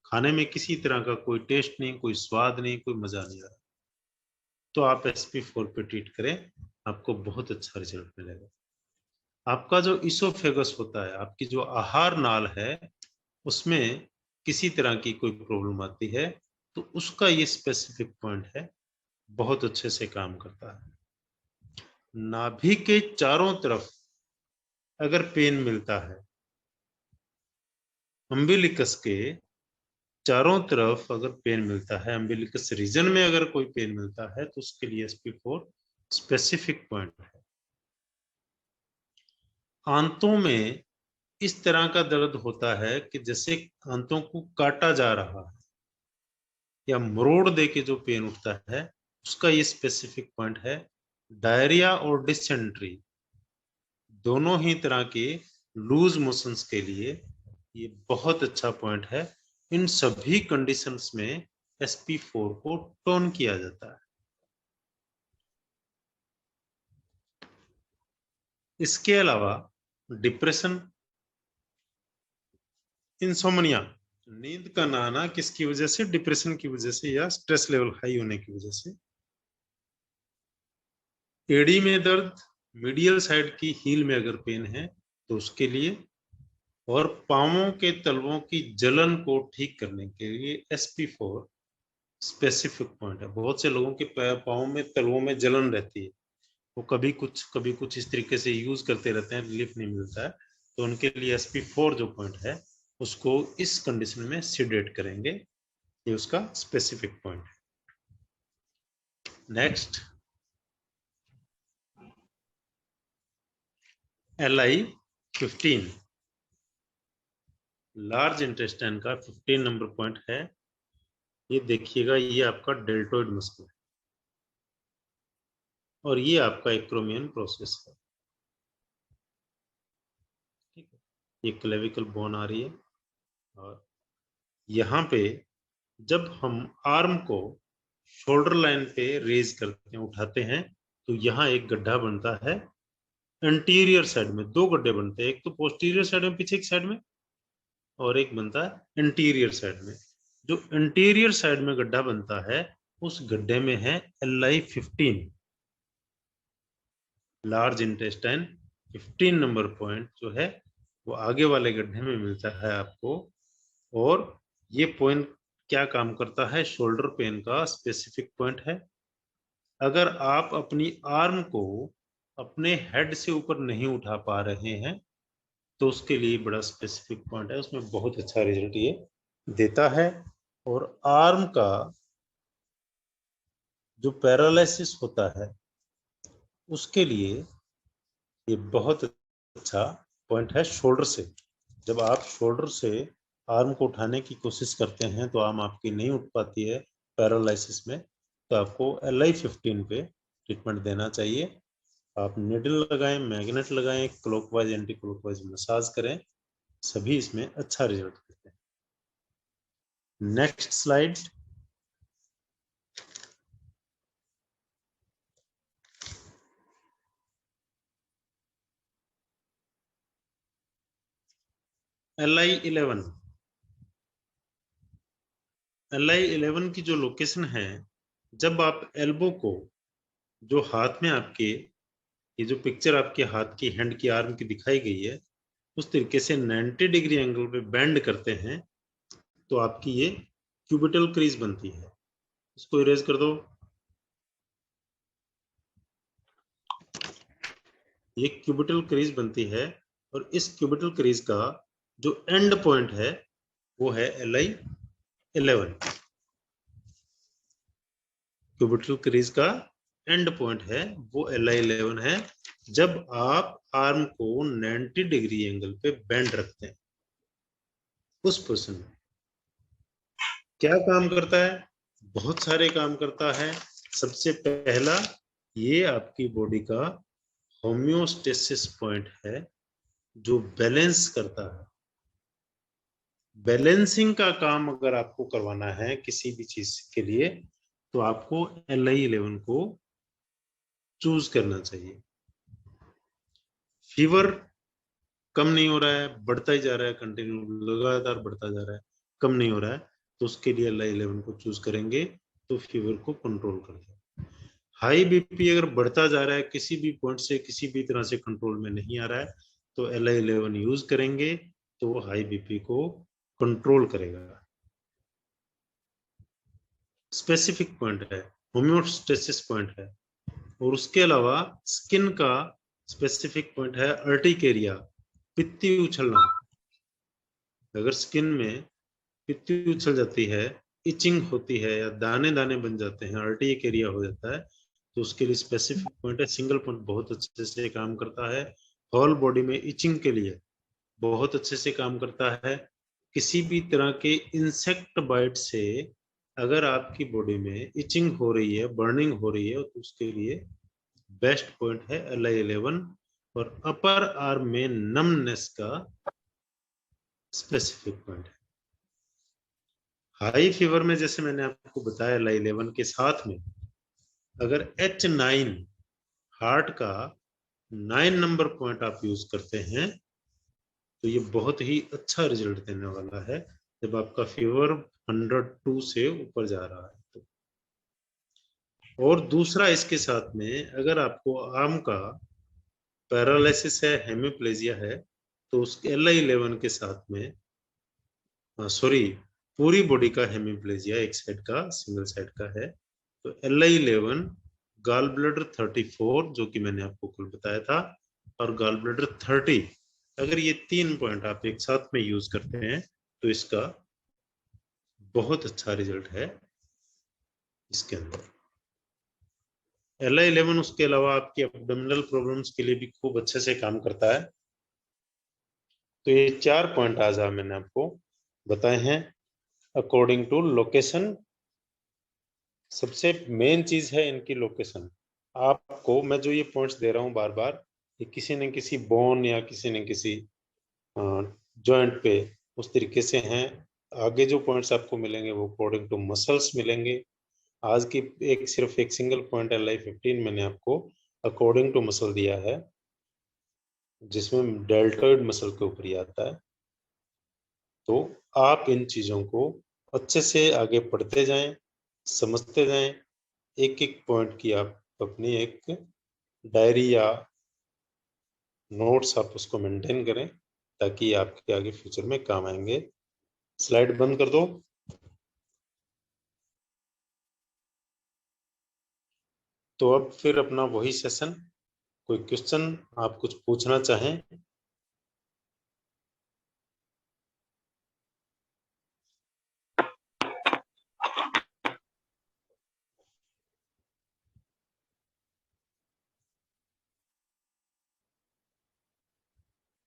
खाने में किसी तरह का कोई टेस्ट नहीं, कोई स्वाद नहीं, कोई मजा नहीं आ रहा, तो आप SP4 पे ट्रीट करें, आपको बहुत अच्छा रिजल्ट मिलेगा। आपका जो इसोफेगस होता है, आपकी जो आहार नाल है, उसमें किसी तरह की कोई प्रॉब्लम आती है, तो उसका ये स्पेसिफिक पॉइंट है, बहुत अच्छे से काम करता है। नाभि के चारों तरफ अगर पेन मिलता है, अम्बिलिकस के चारों तरफ अगर पेन मिलता है, अम्बिलिकस रीजन में अगर कोई पेन मिलता है, तो उसके लिए SP4 स्पेसिफिक पॉइंट है। आंतों में इस तरह का दर्द होता है कि जैसे आंतों को काटा जा रहा है या मरोड़ दे के जो पेन उठता है, उसका ये स्पेसिफिक पॉइंट है। डायरिया और डिसेंट्री दोनों ही तरह के लूज मोशंस के लिए ये बहुत अच्छा पॉइंट है। इन सभी कंडीशंस में SP4 को टोन किया जाता है। इसके अलावा डिप्रेशन, इंसोमनिया, नींद का ना आना किसकी वजह से? डिप्रेशन की वजह से या स्ट्रेस लेवल हाई होने की वजह से। एड़ी में दर्द, मीडियल साइड की हील में अगर पेन है तो उसके लिए, और पांवों के तलवों की जलन को ठीक करने के लिए SP4 स्पेसिफिक पॉइंट है। बहुत से लोगों के पांवों में तलवों में जलन रहती है, वो कभी कुछ इस तरीके से यूज करते रहते हैं, रिलीफ नहीं मिलता है, तो उनके लिए SP4 जो पॉइंट है उसको इस कंडीशन में सिडेट करेंगे, ये उसका स्पेसिफिक पॉइंट है। नेक्स्ट LI15, लार्ज इंटेस्टाइन का 15 नंबर पॉइंट है। ये देखिएगा, ये आपका डेल्टोइड मस्कुलर है और ये आपका एक्रोमियन प्रोसेस है। ठीक है, ये क्लेविकल बोन आ रही है, और यहाँ पे जब हम आर्म को शोल्डर लाइन पे रेज करते हैं, उठाते हैं, तो यहाँ एक गड्ढा बनता है एंटीरियर साइड में। दो गड्ढे बनते हैं, एक तो पोस्टीरियर साइड में पीछे की साइड में, और एक बनता है इंटीरियर साइड में। जो इंटीरियर साइड में गड्ढा बनता है उस गड्ढे में है LI15, large intestine 15 number point जो है वो आगे वाले गड्ढे में मिलता है आपको। और ये पॉइंट क्या काम करता है? शोल्डर पेन का स्पेसिफिक पॉइंट है। अगर आप अपनी आर्म को अपने हेड से ऊपर नहीं उठा पा रहे हैं तो उसके लिए बड़ा स्पेसिफिक पॉइंट है, उसमें बहुत अच्छा रिजल्ट ये देता है। और आर्म का जो पैरालिसिस होता है उसके लिए ये बहुत अच्छा पॉइंट है शोल्डर से। जब आप शोल्डर से आर्म को उठाने की कोशिश करते हैं तो आर्म आपकी नहीं उठ पाती है पैरालिसिस में, तो आपको LI15 पे ट्रीटमेंट देना चाहिए। आप निडल लगाएं, मैग्नेट लगाएं, क्लॉकवाइज एंटी क्लॉकवाइज मसाज करें, सभी इसमें अच्छा रिजल्ट देते हैं। Next slide. LI11, LI11 की जो लोकेशन है, जब आप एल्बो को, जो हाथ में आपके, ये जो पिक्चर आपके हाथ की हैंड की आर्म की दिखाई गई है, उस तरीके से 90 डिग्री एंगल पे बेंड करते हैं तो आपकी ये क्यूबिटल क्रीज बनती है। इसको इरेज कर दो। ये क्यूबिटल क्रीज बनती है और इस क्यूबिटल क्रीज का जो एंड पॉइंट है वो है LI11। क्यूबिटल क्रीज का एंड पॉइंट है वो LI11 है, जब आप आर्म को 90 डिग्री एंगल पे बेंड रखते हैं उस पोजिशन में। क्या काम करता है? बहुत सारे काम करता है। सबसे पहला, ये आपकी बॉडी का होम्योस्टेसिस पॉइंट है जो बैलेंस करता है। बैलेंसिंग का काम अगर आपको करवाना है किसी भी चीज के लिए तो आपको LI11 को चूज करना चाहिए। फीवर कम नहीं हो रहा है, बढ़ता ही जा रहा है, कंटिन्यू लगातार बढ़ता जा रहा है, कम नहीं हो रहा है, तो उसके लिए LI11 को चूज करेंगे तो फीवर को कंट्रोल कर देगा। हाई BP अगर बढ़ता जा रहा है, किसी भी पॉइंट से किसी भी तरह से कंट्रोल में नहीं आ रहा है, तो LI11 यूज करेंगे तो वो हाई BP को कंट्रोल करेगा। स्पेसिफिक पॉइंट है, होम्योस्टेसिस पॉइंट है। और उसके अलावा स्किन का स्पेसिफिक पॉइंट है अर्टिकेरिया, पित्ती उछलना। अगर स्किन में पित्ती उछल जाती है, इचिंग होती है या दाने दाने बन जाते हैं, अर्टिकेरिया हो जाता है, तो उसके लिए स्पेसिफिक पॉइंट है। सिंगल पॉइंट बहुत अच्छे से काम करता है। होल बॉडी में इचिंग के लिए बहुत अच्छे से काम करता है। किसी भी तरह के इंसेक्ट बाइट से अगर आपकी बॉडी में इचिंग हो रही है, बर्निंग हो रही है, तो उसके लिए बेस्ट पॉइंट है LI11। और अपर आर्म में नमनेस का स्पेसिफिक पॉइंट है। हाई फीवर में जैसे मैंने आपको बताया LI11 के साथ में अगर H9 हार्ट का 9 नंबर पॉइंट आप यूज करते हैं तो ये बहुत ही अच्छा रिजल्ट देने वाला है जब आपका फीवर 102 से ऊपर जा रहा है तो। और दूसरा इसके साथ में अगर आपको आर्म का पैरालिसिस है, हेमिप्लेजिया है, तो उसके LI11 के साथ में सॉरी पूरी बॉडी का हेमिप्लेजिया एक साइड का सिंगल साइड का है, तो LI11 गॉल ब्लैडर 34 जो कि मैंने आपको कल बताया था, और गॉल ब्लैडर 30, अगर ये 3 पॉइंट आप एक साथ में यूज करते हैं तो इसका बहुत अच्छा रिजल्ट है इसके अंदर। LI11 उसके अलावा आपकी एब्डोमिनल प्रॉब्लम्स के लिए भी खूब अच्छे से काम करता है। तो ये 4 पॉइंट आज मैंने आपको बताए हैं अकॉर्डिंग टू लोकेशन। सबसे मेन चीज है इनकी लोकेशन। आपको मैं जो ये पॉइंट्स दे रहा हूँ बार बार, ये किसी न किसी बोन या किसी न किसी जॉइंट पे उस तरीके से हैं। आगे जो पॉइंट्स आपको मिलेंगे वो अकॉर्डिंग टू मसल्स मिलेंगे। आज की सिर्फ एक सिंगल पॉइंट LI15 मैंने आपको अकॉर्डिंग टू मसल दिया है, जिसमें डेल्टॉइड मसल के ऊपर ही आता है। तो आप इन चीजों को अच्छे से आगे पढ़ते जाएं, समझते जाएं। एक एक पॉइंट की आप अपनी एक डायरी या नोट्स आप उसको मेंटेन करें, ताकि आपके आगे फ्यूचर में काम आएंगे। स्लाइड बंद कर दो। तो अब फिर अपना वही सेशन, कोई क्वेश्चन आप कुछ पूछना चाहें?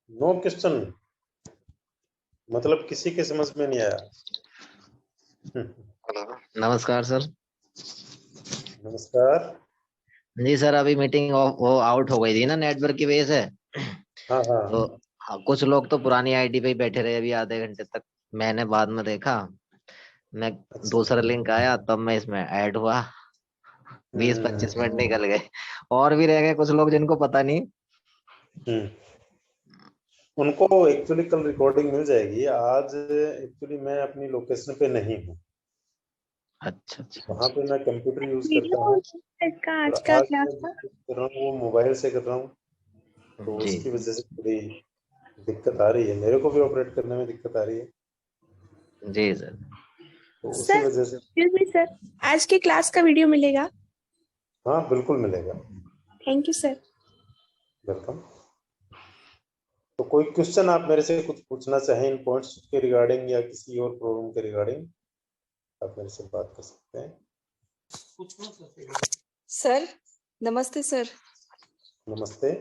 नो क्वेश्चन मतलब किसी के समझ में नहीं आया? नमस्कार सर। नमस्कार। जी सर, अभी मीटिंग वो आउट हो गई थी ना नेटवर्क की वजह से। हाँ हाँ तो कुछ लोग तो पुरानी आईडी पे ही बैठे रहे अभी आधे घंटे तक। मैंने बाद में देखा, मैं अच्छा। दूसरा लिंक आया तब मैं इसमें ऐड हुआ। 20-25 मिनट हम्म। निकल गए। और भी रह गए कुछ लोग जिनको पता नहीं। हम्म। उनको एक्चुअली कल रिकॉर्डिंग मिल जाएगी। आज एक्चुअली मैं अपनी लोकेशन पे नहीं हूँ, अच्छा अच्छा। वहां पे मैं कंप्यूटर यूज करता वीडियो हूँ, इसका और आज का आज क्लास मैं का। जो कर रहा हूँ वो मोबाइल से कर रहा हूँ, तो जी उसकी वजह से थोड़ी दिक्कत आ रही है, मेरे को भी ऑपरेट करने में दिक्कत आ रही है, जी सर। तो उसी सर वजह से। एक्सक्यूज मी सर, आज के क्लास का वीडियो मिलेगा? हाँ बिल्कुल मिलेगा। Thank you sir. वेलकम। तो कोई क्वेश्चन आप मेरे से कुछ पूछना चाहें इन पॉइंट्स के रिगार्डिंग या किसी और प्रॉब्लम के रिगार्डिंग, आप मेरे से बात कर सकते हैं। सर नमस्ते सर। नमस्ते।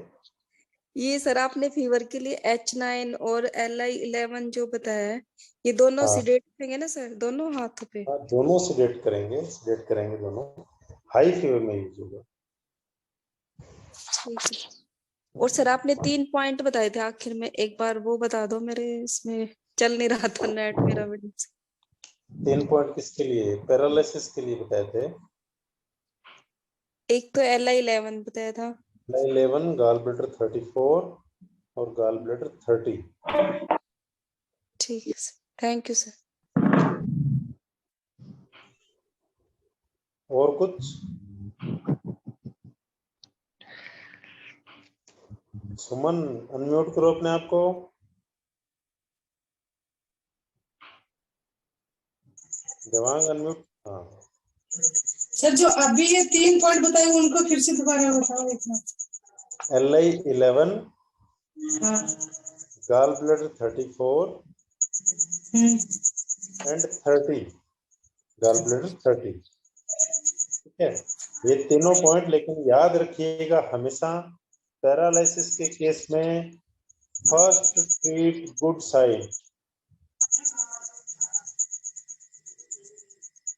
ये सर आपने फीवर के लिए H9 और LI11 जो बताया है, ये दोनों हाँ सीडेट करेंगे ना सर, दोनों हाथों पे? हाँ, दोनों सिलेक्ट करेंगे दोनों। हाई फीवर में यूज होगा। ठीक है। और सर आपने 3 पॉइंट बताए थे आखिर में, एक बार वो बता दो, मेरे इसमें चल नहीं रहा था नेट मेरा भी। 3 पॉइंट किसके लिए? पैरालिसिस के लिए बताए थे। एक तो LI11 बताया था। 11 गॉल ब्लैडर 34 और गॉल ब्लैडर 30। ठीक है सर, थैंक यू सर। और कुछ? सुमन अनम्यूट करो अपने आप को। देवांग अनम्यूट। हाँ सर जो अभी ये 3 पॉइंट बताए उनको फिर से दोबारा बताओ एक बार। LI11 हाँ। Gall bladder 34 and 30 gall bladder 30। ठीक है, ये तीनों पॉइंट लेकिन याद रखिएगा हमेशा, पैरालिसिस के केस में फर्स्ट ट्रीट गुड साइड,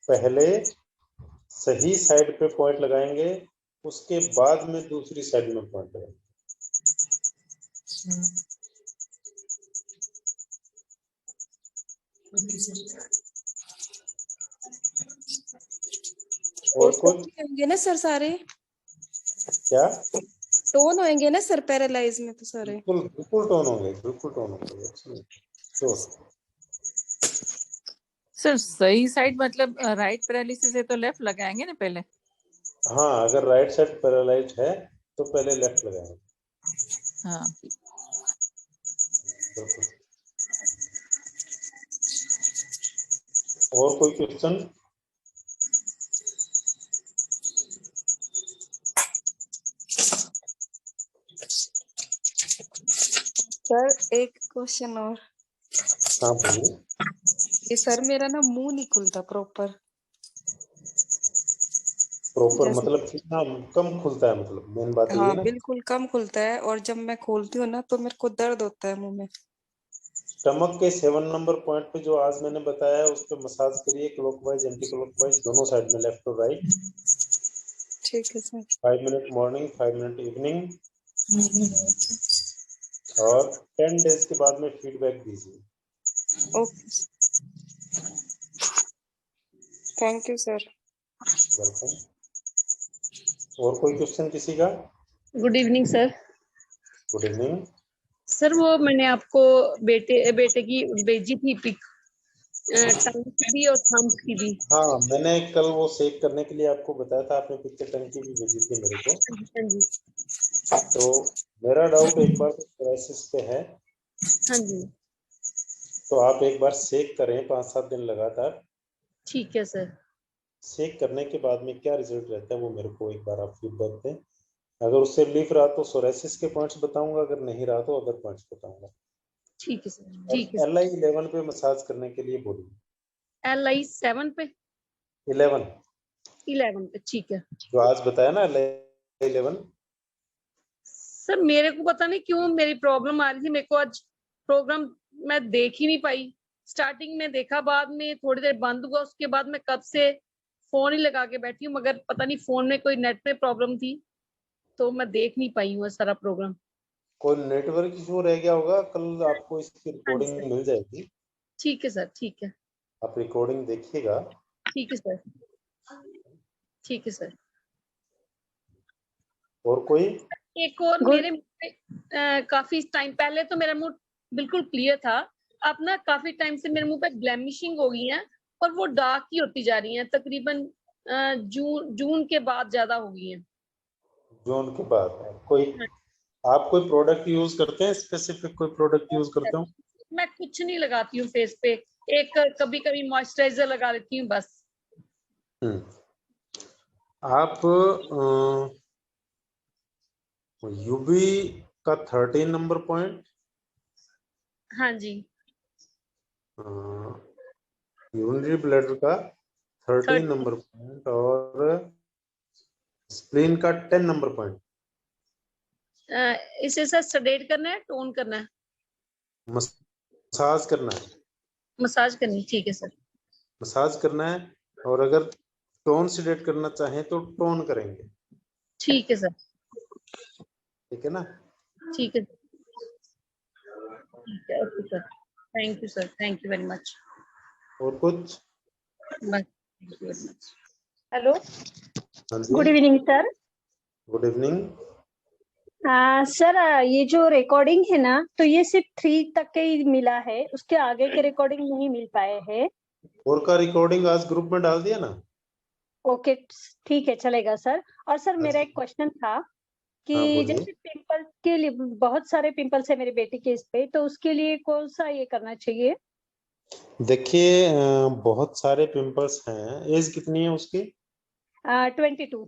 पहले सही साइड पे पॉइंट लगाएंगे, उसके बाद में दूसरी साइड में पॉइंट लगाएंगे। और कुछ? होंगे ना सर सारे? क्या? टोन होंगे ना सर पैरालाइज में तो सारे? बिल्कुल बिल्कुल टोन होंगे, बिल्कुल टोन होंगे। श्योर। सर सही साइड मतलब राइट पैरालिसिस है तो लेफ्ट लगाएंगे ना पहले? हाँ, अगर राइट साइड पैरालाइज है तो पहले लेफ्ट लगाएंगे। हाँ बिल्कुल। और कोई क्वेश्चन? सर एक क्वेश्चन और। हाँ बोलिए। ये सर मेरा ना मुंह नहीं खुलता प्रॉपर। प्रॉपर जैसे मतलब कितना कम खुलता है, मतलब मेन बात ये है हाँ ना। बिल्कुल कम खुलता है, और जब मैं खोलती हूँ ना तो मेरे को दर्द होता है मुंह में। स्टमक के 7 नंबर पॉइंट पे जो आज मैंने बताया है, उस पे मसाज करिए, क्लॉकवाइज एंटी क्लॉकवाइज दोनों साइड में, लेफ्ट और राइट। ठीक है sir. 5 minute morning, 5 minute evening, और 10 डेज के बाद में फीडबैक दीजिए। Okay, thank you sir. Welcome. और कोई क्वेश्चन किसी का? Good evening sir. Good evening. Sir वो मैंने आपको बेटे की भेजी थी पिक, टंग की भी और थम्स की भी। हाँ, मैंने कल वो सेव करने के लिए आपको बताया था, आपने पिक्चर टंकी भी भेजी थी मेरे को। हाँ जी तो मेरा डाउट एक बार तो क्राइसिस पे है, हाँ जी। तो आप एक बार सेक करें 5-7 दिन लगातार। ठीक है सर। सेक करने के बाद में क्या रिजल्ट रहता है वो मेरे को एक बार आप फीडबैक दें। अगर उससे रिलीफ रहा तो सोरेसिस के पॉइंट्स बताऊंगा, अगर नहीं रहा तो अदर पॉइंट्स बताऊंगा। ठीक है सर। और ठीक है LI 11 पे मसाज करने के लिए बोलिए। LI 7 पे 11 11 पे ठीक है जो आज बताया ना, LI 11। सर। मेरे को पता नहीं क्यों मेरी प्रॉब्लम आ रही थी, मेरे को आज प्रोग्राम मैं देख ही नहीं पाई। स्टार्टिंग में देखा, बाद में थोड़ी देर बंद हुआ, उसके बाद मैं कब से फोन ही लगा के बैठी हूँ, मगर पता नहीं फोन में कोई नेट में प्रॉब्लम थी तो मैं देख नहीं पाई हूँ सारा प्रोग्राम। कोई नेटवर्क इशू रह गया होगा, कल आपको इसकी हाँ जी रिकॉर्डिंग सर। मिल जाएगी। ठीक है सर। ठीक है। आप रिकॉर्डिंग देखिएगा। ठीक है सर। ठीक है सर। और कोई? एक और गुड मेरे मुंह पे, काफी टाइम पहले तो मेरा मुंह बिल्कुल क्लियर था, अब ना काफी टाइम से मेरे मुंह पे ब्लेमिशिंग हो गई है और वो डार्क ही होती जा रही है, तकरीबन जून के बाद ज्यादा हो गई है। जून के बाद कोई, आप कोई प्रोडक्ट यूज करते हैं, स्पेसिफिक कोई प्रोडक्ट यूज करते हो? मैं कुछ नहीं लगाती हूँ फेस पे, एक कभी कभी मॉइस्चराइजर लगा लेती हूँ बस। आप यूबी का 13 नंबर पॉइंट, हाँ जी। यूरिनरी ब्लैडर का 13 थर्ड, नंबर पॉइंट, और स्प्लीन का 10 नंबर पॉइंट। इसे सर सडेट करना है, टोन करना है, मसाज करना है। मसाज करनी, ठीक है सर। मसाज करना है, और अगर टोन सिलेक्ट करना चाहें तो टोन करेंगे। ठीक है सर। ठीक है ना? ठीक है। ठीक है, okay sir. Thank you sir, thank you very much. और कुछ? बस, thank you very much. Hello, हाँ जी, good evening sir. Good evening. Sir, ये जो रिकॉर्डिंग है ना, तो ये सिर्फ 3 तक के ही मिला है, उसके आगे के रिकॉर्डिंग नहीं मिल पाए हैं। और का रिकॉर्डिंग आज ग्रुप में डाल दिया ना? ओके, ठीक है, चलेगा सर। और सर मेरा एक क्वेश्चन था हाँ कि बोलिए। जैसे पिंपल के लिए, बहुत सारे पिंपल्स है मेरे बेटे के इस पे, तो उसके लिए कौन सा ये करना चाहिए? देखिए, बहुत सारे पिंपल्स हैं। एज कितनी है उसकी? 22।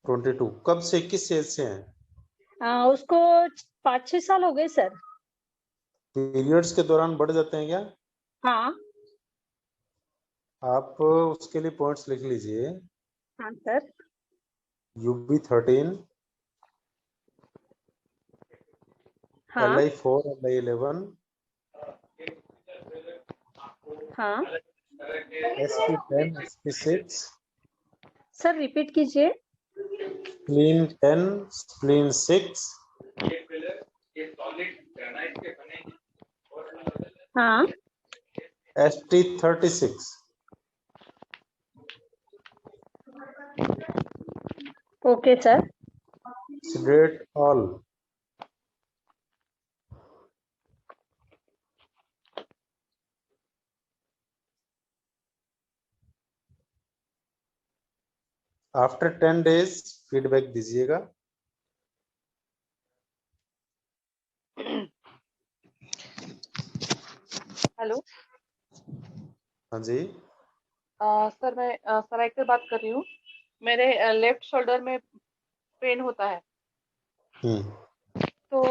22। कब से, किस एज से हैं? उसको 5-6 साल हो गए सर। पीरियड्स के दौरान बढ़ जाते हैं क्या? हाँ। आप उसके लिए पॉइंट्स लिख लीजिए। हाँ सर। यूबी 13, हाँ। LI4, LI11, हाँ SP10, SP6, सर, रिपीट कीजिए। स्प्लीन 10, स्प्लीन 6, हाँ। ST36। Okay sir. sedate all। After 10 days feedback दीजिएगा। हेलो हाँ जी, सर, मैं सराइकर बात कर रही हूँ। मेरे लेफ्ट शोल्डर में पेन होता है, तो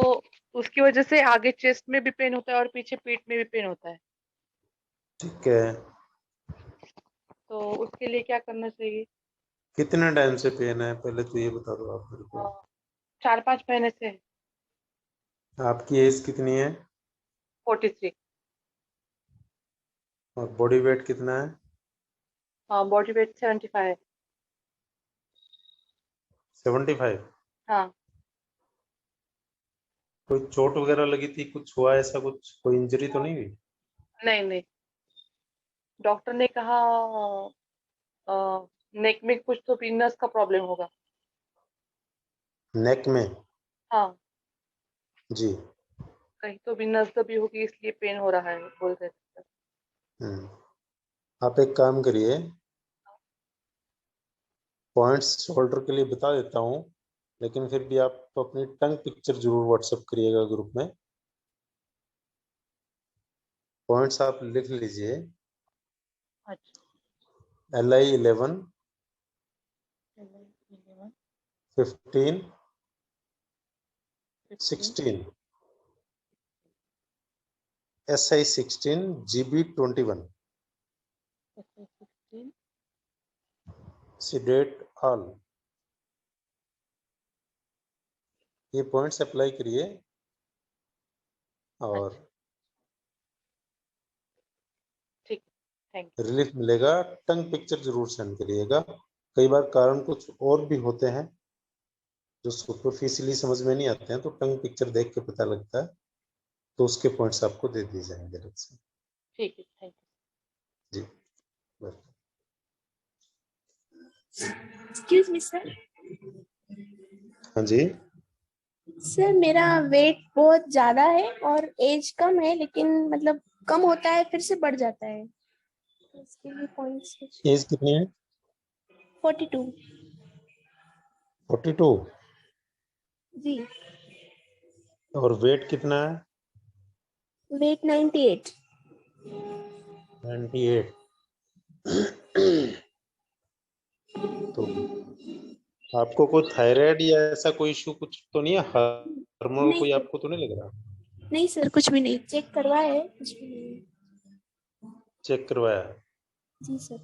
उसकी वजह से आगे चेस्ट में भी पेन होता है और पीछे पीठ में भी पेन होता है, ठीक है। तो उसके लिए क्या करना चाहिए? कितने टाइम से पेन है पहले तो ये बता दो आप मेरे को। 4-5 महीने से। आपकी एज कितनी है 43। और बॉडी वेट कितना है? बॉडी वेट 75 है। 75। हाँ, कोई चोट वगैरह लगी थी, कुछ हुआ ऐसा, कुछ कोई इंजरी तो नहीं हुई? नहीं नहीं, डॉक्टर ने कहा नेक में कुछ तो नस का प्रॉब्लम होगा। नेक में? हाँ, जी। कहीं तो भी नस दबी होगी इसलिए पेन हो रहा है बोल रहे थे। आप एक काम करिए, पॉइंट्स शोल्डर के लिए बता देता हूँ, लेकिन फिर भी आप अपनी टंग पिक्चर जरूर व्हाट्सएप करिएगा ग्रुप में। पॉइंट्स आप लिख लीजिए। अच्छा, LI11 15 16 SI16 GB21 sedate all। ये पॉइंट्स अप्लाई करिए और ठीक, थैंक यू। रिलीफ मिलेगा। टंग पिक्चर जरूर सेंड करिएगा। कई बार कारण कुछ और भी होते हैं जो सुपरफिशियली समझ में नहीं आते हैं, तो टंग पिक्चर देख के पता लगता है, तो उसके पॉइंट्स आपको दे दिए जाएंगे अलग से। ठीक है, थैंक यू। जी, वेलकम। Excuse me sir. हाँ जी, सर, मेरा वेट बहुत ज्यादा है और एज कम है, लेकिन मतलब कम होता है फिर से बढ़ जाता है, तो इसके लिए पॉइंट्स। एज कितनी है? 42। 42। जी। और वेट कितना है? वेट 98। 98। तो आपको कोई थायराइड या ऐसा कोई इशू कुछ तो नहीं है? हार्मोनल नहीं कोई सर, आपको तो नहीं लग रहा? नहीं सर, कुछ भी नहीं, चेक करवाया है, कुछ भी नहीं। चेक करवाया? जी सर।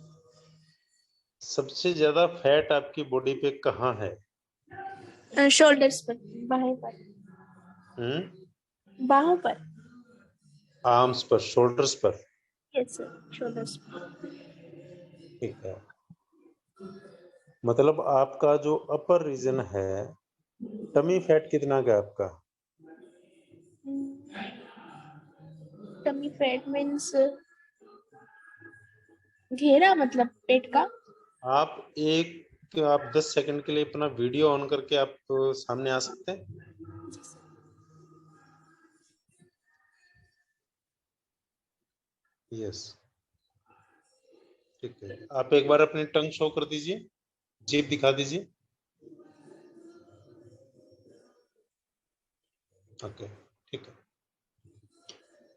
सबसे ज्यादा फैट आपकी बॉडी पे कहाँ है? शोल्डर्स पर, बाहों पर। बाहों पर। आर्म्स पर, शोल्डर्स पर? यस सर, शोल्डर्स पर। ठीक है। मतलब आपका जो अपर रीजन है, टमी फैट कितना का है आपका? टमी फैट मीन्स घेरा, मतलब पेट का। आप 10 सेकंड के लिए अपना वीडियो ऑन करके आप सामने आ सकते हैं? यस, ठीक है। आप एक बार अपनी टंग शो कर दीजिए, जीभ दिखा दीजिए। ओके, ठीक है।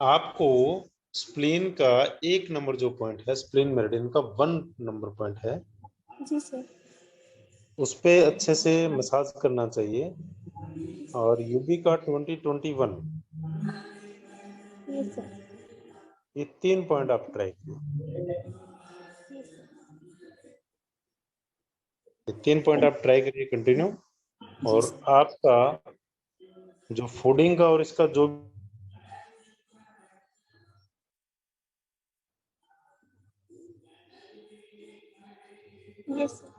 आपको स्प्लीन का 1 नंबर जो पॉइंट है, स्प्लीन मेरिडियन का 1 नंबर पॉइंट है, जी सर। उस पे अच्छे से मसाज करना चाहिए। और यूबी का 2021, यस सर। ये 3 पॉइंट आप ट्राई कीजिए। ये 3 पॉइंट आप ट्राई करिए कंटिन्यू। और आपका जो फूडिंग का और इसका जो यस सर।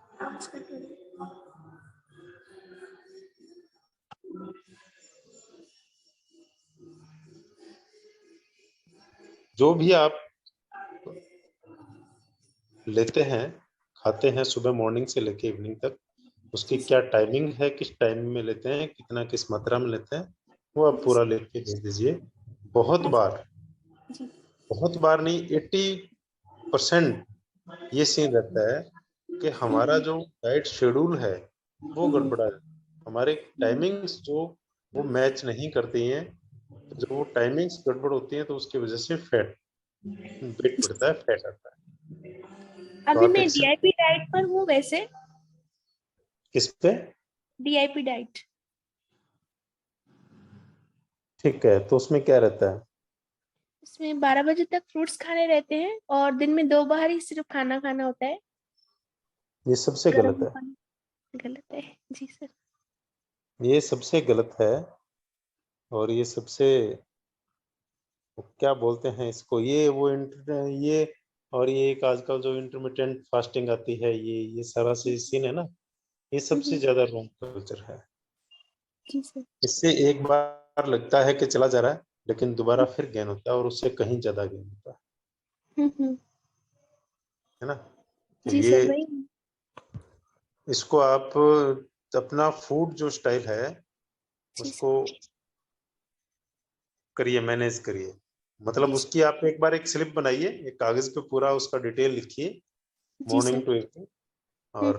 जो भी आप लेते हैं, खाते हैं सुबह मॉर्निंग से लेके इवनिंग तक, उसकी क्या टाइमिंग है, किस टाइम में लेते हैं, कितना किस मात्रा में लेते हैं, वो आप पूरा लिख के भेज दीजिए। बहुत बार नहीं, 80% ये सीन रहता है कि हमारा जो डाइट शेड्यूल है वो गड़बड़ा है। हमारे टाइमिंग्स जो वो मैच नहीं करती हैं, तो जब वो टाइमिंग्स गड़बड़ होती हैं तो उसकी वजह से फैट वेट बढ़ता है, फैट आता है। अभी आप मैं एक डीआईपी डाइट पर हूँ वैसे। किस पे? DIP diet. ठीक है, तो उसमें क्या रहता है? इसमें 12 बजे तक फ्रूट्स खाने रहते हैं और दिन में 2 बार ही सिर्फ खाना खाना होता है। ये सबसे गलत गर्म है, पानी। गलत है जी सर। ये सबसे गलत है। और ये सबसे, क्या बोलते हैं इसको, ये और ये एक आजकल जो इंटरमिटेंट फास्टिंग आती है, ये सारा सीन है ना, ये सबसे ज्यादा रॉन्ग कल्चर है। जी सर। इससे एक बार लगता है कि चला जा रहा है, लेकिन दोबारा फिर गेन होता है और उससे कहीं ज्यादा गेन होता हम्म। है ना। तो जी ये सर वही। इसको आप अपना फूड जो स्टाइल है जी उसको करिए, मैनेज करिए। मतलब जी उसकी आप एक बार एक स्लिप बनाइए, एक कागज पे पूरा उसका डिटेल लिखिए, जी मॉर्निंग सर। टू इवनिंग, और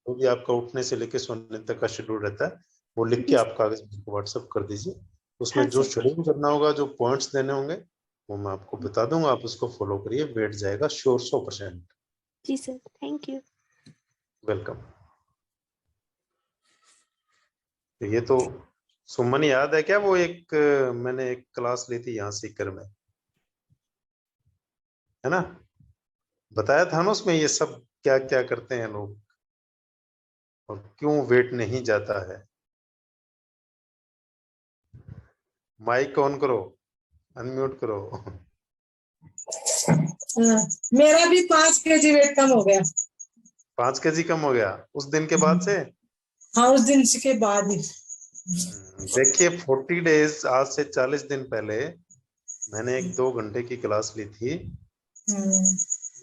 जो भी आपका उठने से लेके सोने तक का शेड्यूल रहता है वो लिख के जी आप कागज में व्हाट्सएप कर दीजिए। उसमें हाँ जो सर। शेड्यूल करना होगा, जो पॉइंट्स देने होंगे, वो मैं आपको बता दूंगा, आप उसको फॉलो करिए, वेट जाएगा श्योर 100%। जी सर थैंक यू। वेलकम। तो ये तो सुमन याद है क्या, वो एक मैंने एक क्लास ली थी यहाँ सीकर में, है ना, बताया था ना उसमें ये सब क्या क्या करते हैं लोग और क्यों वेट नहीं जाता है। माइक ऑन करो, अनम्यूट करो। हाँ, मेरा भी 5 kg वेट कम हो गया। 5 kg कम हो गया उस दिन के बाद से? हाँ, उस दिन के बाद ही। देखिए 40 डेज, आज से 40 दिन पहले मैंने एक 2 घंटे की क्लास ली थी,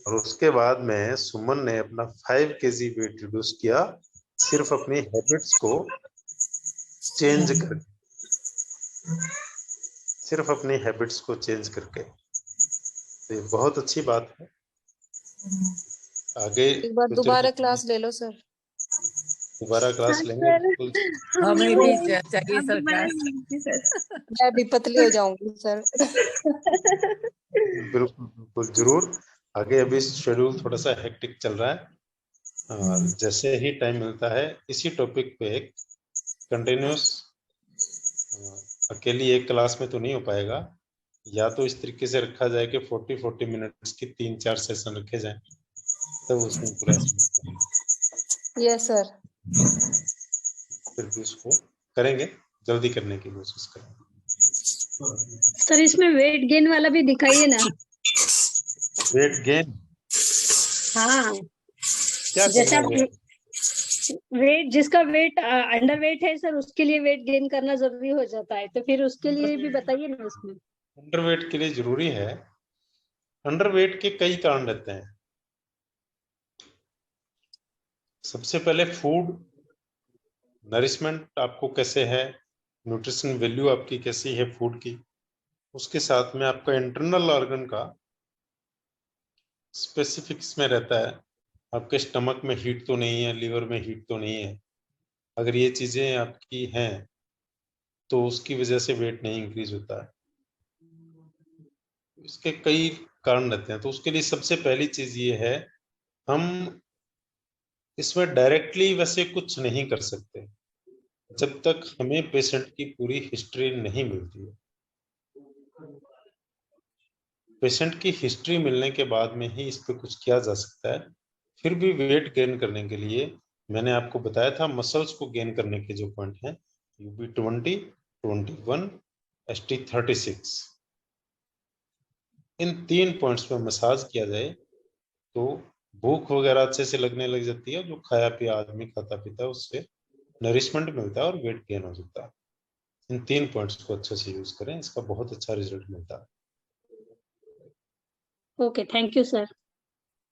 और उसके बाद में सुमन ने अपना 5 kg वेट रिड्यूस किया, सिर्फ अपनी हैबिट्स को चेंज करके, सिर्फ अपनी हैबिट्स को चेंज करके। तो ये बहुत अच्छी बात है। आगे एक बार फ्यूचर में दोबारा क्लास ले लो सर। दोबारा क्लास हाँ लेंगे सर। बिल्कुल। हमें भी चाहिए अब सर दोबारा क्लास। जी सर। मैं भी पतली हो जाऊंगी सर। बिल्कुल बिल्कुल जरूर। आगे अभी शेड्यूल थोड़ा सा हेक्टिक चल रहा है, और जैसे ही टाइम मिलता है इसी टॉपिक पे एक कंटिन्यूस, अकेली एक क्लास में तो नहीं हो पाएगा, या तो इस तरीके से रखा जाए कि 40 मिनट्स की 3-4 सेशन रखे जाएं, तब उसमें पूरा यस सर। फिर भी उसको करेंगे, जल्दी करने की कोशिश करेंगे। सर इसमें वेट गेन वाला भी दिखाइए ना। वेट गेन हाँ, क्या जैसे करना आप है? वेट, जिसका वेट अंडर वेट है सर, उसके लिए वेट गेन करना जरूरी हो जाता है, तो फिर उसके लिए भी बताइए ना उसमें। अंडरवेट के लिए जरूरी है। अंडरवेट के कई कारण रहते हैं। सबसे पहले फूड नरिशमेंट आपको कैसे है, न्यूट्रिशन वैल्यू आपकी कैसी है फूड की, उसके साथ में आपका इंटरनल ऑर्गन का स्पेसिफिक्स में रहता है, आपके स्टमक में हीट तो नहीं है, लीवर में हीट तो नहीं है। अगर ये चीजें आपकी हैं तो उसकी वजह से वेट नहीं इंक्रीज होता है। इसके कई कारण रहते हैं, तो उसके लिए सबसे पहली चीज ये है, हम इसमें डायरेक्टली वैसे कुछ नहीं कर सकते जब तक हमें पेशेंट की पूरी हिस्ट्री नहीं मिलती है। पेशेंट की हिस्ट्री मिलने के बाद में ही इस पे कुछ किया जा सकता है। फिर भी वेट गेन करने के लिए मैंने आपको बताया था, मसल्स को गेन करने के जो पॉइंट हैं, UB20, 21, ST36, इन 3 पॉइंट्स पे मसाज किया जाए तो भूख वगैरह अच्छे से लगने लग जाती है, जो खाया पिया आदमी खाता पीता है उससे नरिशमेंट मिलता है और वेट गेन हो जाता है। इन 3 पॉइंट्स को अच्छे से यूज करें, इसका बहुत अच्छा रिजल्ट मिलता है। Okay, thank you sir.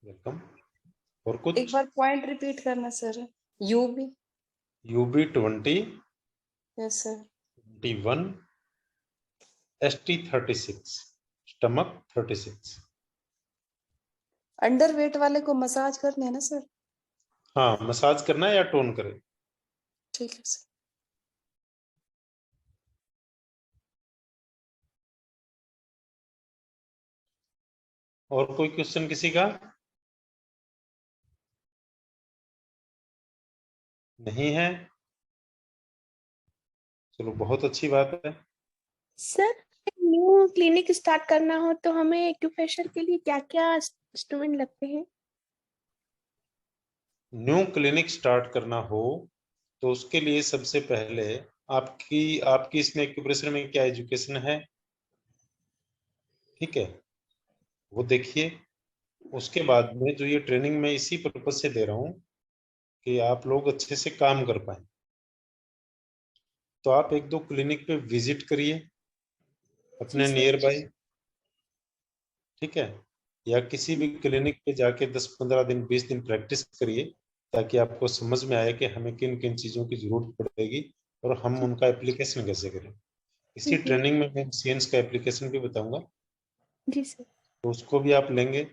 Welcome. और एक कुछ? बार पॉइंट रिपीट करना सर। यू भी। UB20, yes sir. 21, ST36, stomach 36। Under weight वाले को मसाज करने है ना सर? हाँ, मसाज करना है या टोन करें? ठीक है सर। और कोई क्वेश्चन किसी का? नहीं है? चलो बहुत अच्छी बात है। सर न्यू क्लिनिक स्टार्ट करना हो तो हमें एक्यूप्रेशर के लिए क्या क्या इंस्ट्रूमेंट लगते हैं? न्यू क्लिनिक स्टार्ट करना हो तो उसके लिए सबसे पहले आपकी इसमें एक्यूप्रेशर में क्या एजुकेशन है, ठीक है, वो देखिए। उसके बाद में जो ये ट्रेनिंग मैं इसी पर्पज से दे रहा हूँ कि आप लोग अच्छे से काम कर पाए, तो आप 1-2 क्लिनिक पे विजिट करिए अपने जी सर। नियर बाय, ठीक है, या किसी भी क्लिनिक पे जाके 10-15 दिन 20 दिन प्रैक्टिस करिए, ताकि आपको समझ में आए कि हमें किन किन चीजों की जरूरत पड़ेगी और हम उनका एप्लीकेशन कैसे करें। इसी जी ट्रेनिंग में मैं सीएंस का एप्लीकेशन भी बताऊंगा, जी सर। तो उसको भी आप लेंगे।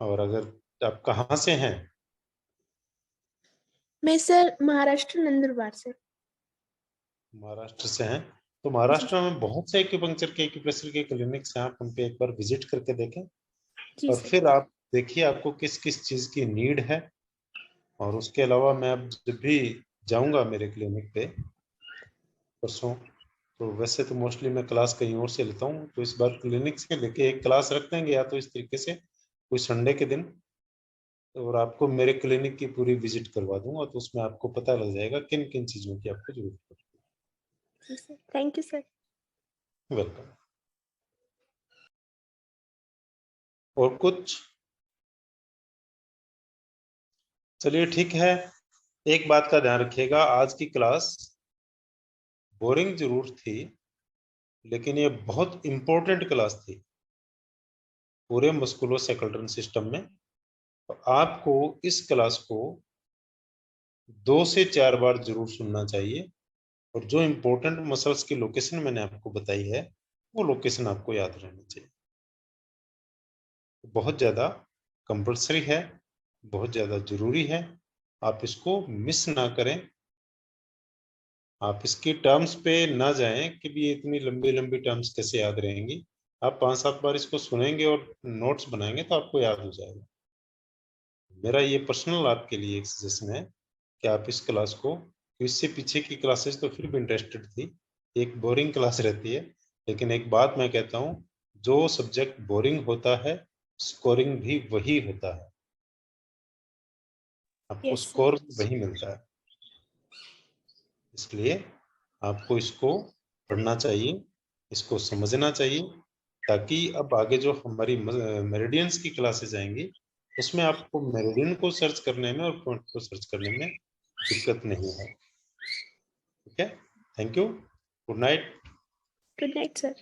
और अगर आप कहाँ से हैं? मैं सर महाराष्ट्र नंदुरबार से। महाराष्ट्र से हैं, तो जी महाराष्ट्र में बहुत से एक्यूपंक्चर के एक्यूप्रेशर के क्लिनिक्स हैं, आप उन पे एक बार विजिट करके देखें जी और सर। फिर आप देखिए आपको किस किस चीज की नीड है। और उसके अलावा मैं अब जब भी जाऊंगा मेरे क्लिनिक पे परसों, तो वैसे तो मोस्टली मैं क्लास कहीं और से लेता हूँ, तो इस बार क्लिनिक से लेके एक क्लास रख देंगे, या तो इस तरीके से कोई संडे के दिन, और आपको मेरे क्लिनिक की पूरी विजिट करवा दूंगा, तो उसमें आपको पता लग जाएगा किन किन चीजों की आपको जरूरत जी सर, थैंक यू सर। है। वेलकम। और कुछ? चलिए ठीक है, एक बात का ध्यान रखिएगा, आज की क्लास बोरिंग जरूर थी, लेकिन ये बहुत इंपॉर्टेंट क्लास थी पूरे मस्कुलोस्केलेटल सिस्टम में। तो आपको इस क्लास को 2 से 4 बार जरूर सुनना चाहिए, और जो इंपॉर्टेंट मसल्स की लोकेशन मैंने आपको बताई है वो लोकेशन आपको याद रहनी चाहिए। बहुत ज्यादा कंपल्सरी है, बहुत ज्यादा जरूरी है, आप इसको मिस ना करें। आप इसकी टर्म्स पे ना जाएं कि भी इतनी लंबी लंबी टर्म्स कैसे याद रहेंगी। आप 5-7 बार इसको सुनेंगे और नोट्स बनाएंगे तो आपको याद हो जाएगा। मेरा ये पर्सनल आपके लिए एक सजेशन है कि आप इस क्लास को, इससे पीछे की क्लासेस तो फिर भी इंटरेस्टेड थी, एक बोरिंग क्लास रहती है, लेकिन एक बात मैं कहता हूँ, जो सब्जेक्ट बोरिंग होता है स्कोरिंग भी वही होता है, आपको यस सर। स्कोर वही मिलता है। इसलिए आपको इसको पढ़ना चाहिए, इसको समझना चाहिए, ताकि अब आगे जो हमारी मेरिडियंस की क्लासेस आएंगी उसमें आपको मेरिडियन को सर्च करने में और पॉइंट को सर्च करने में दिक्कत नहीं है। ठीक है, thank you, good night. Good night sir.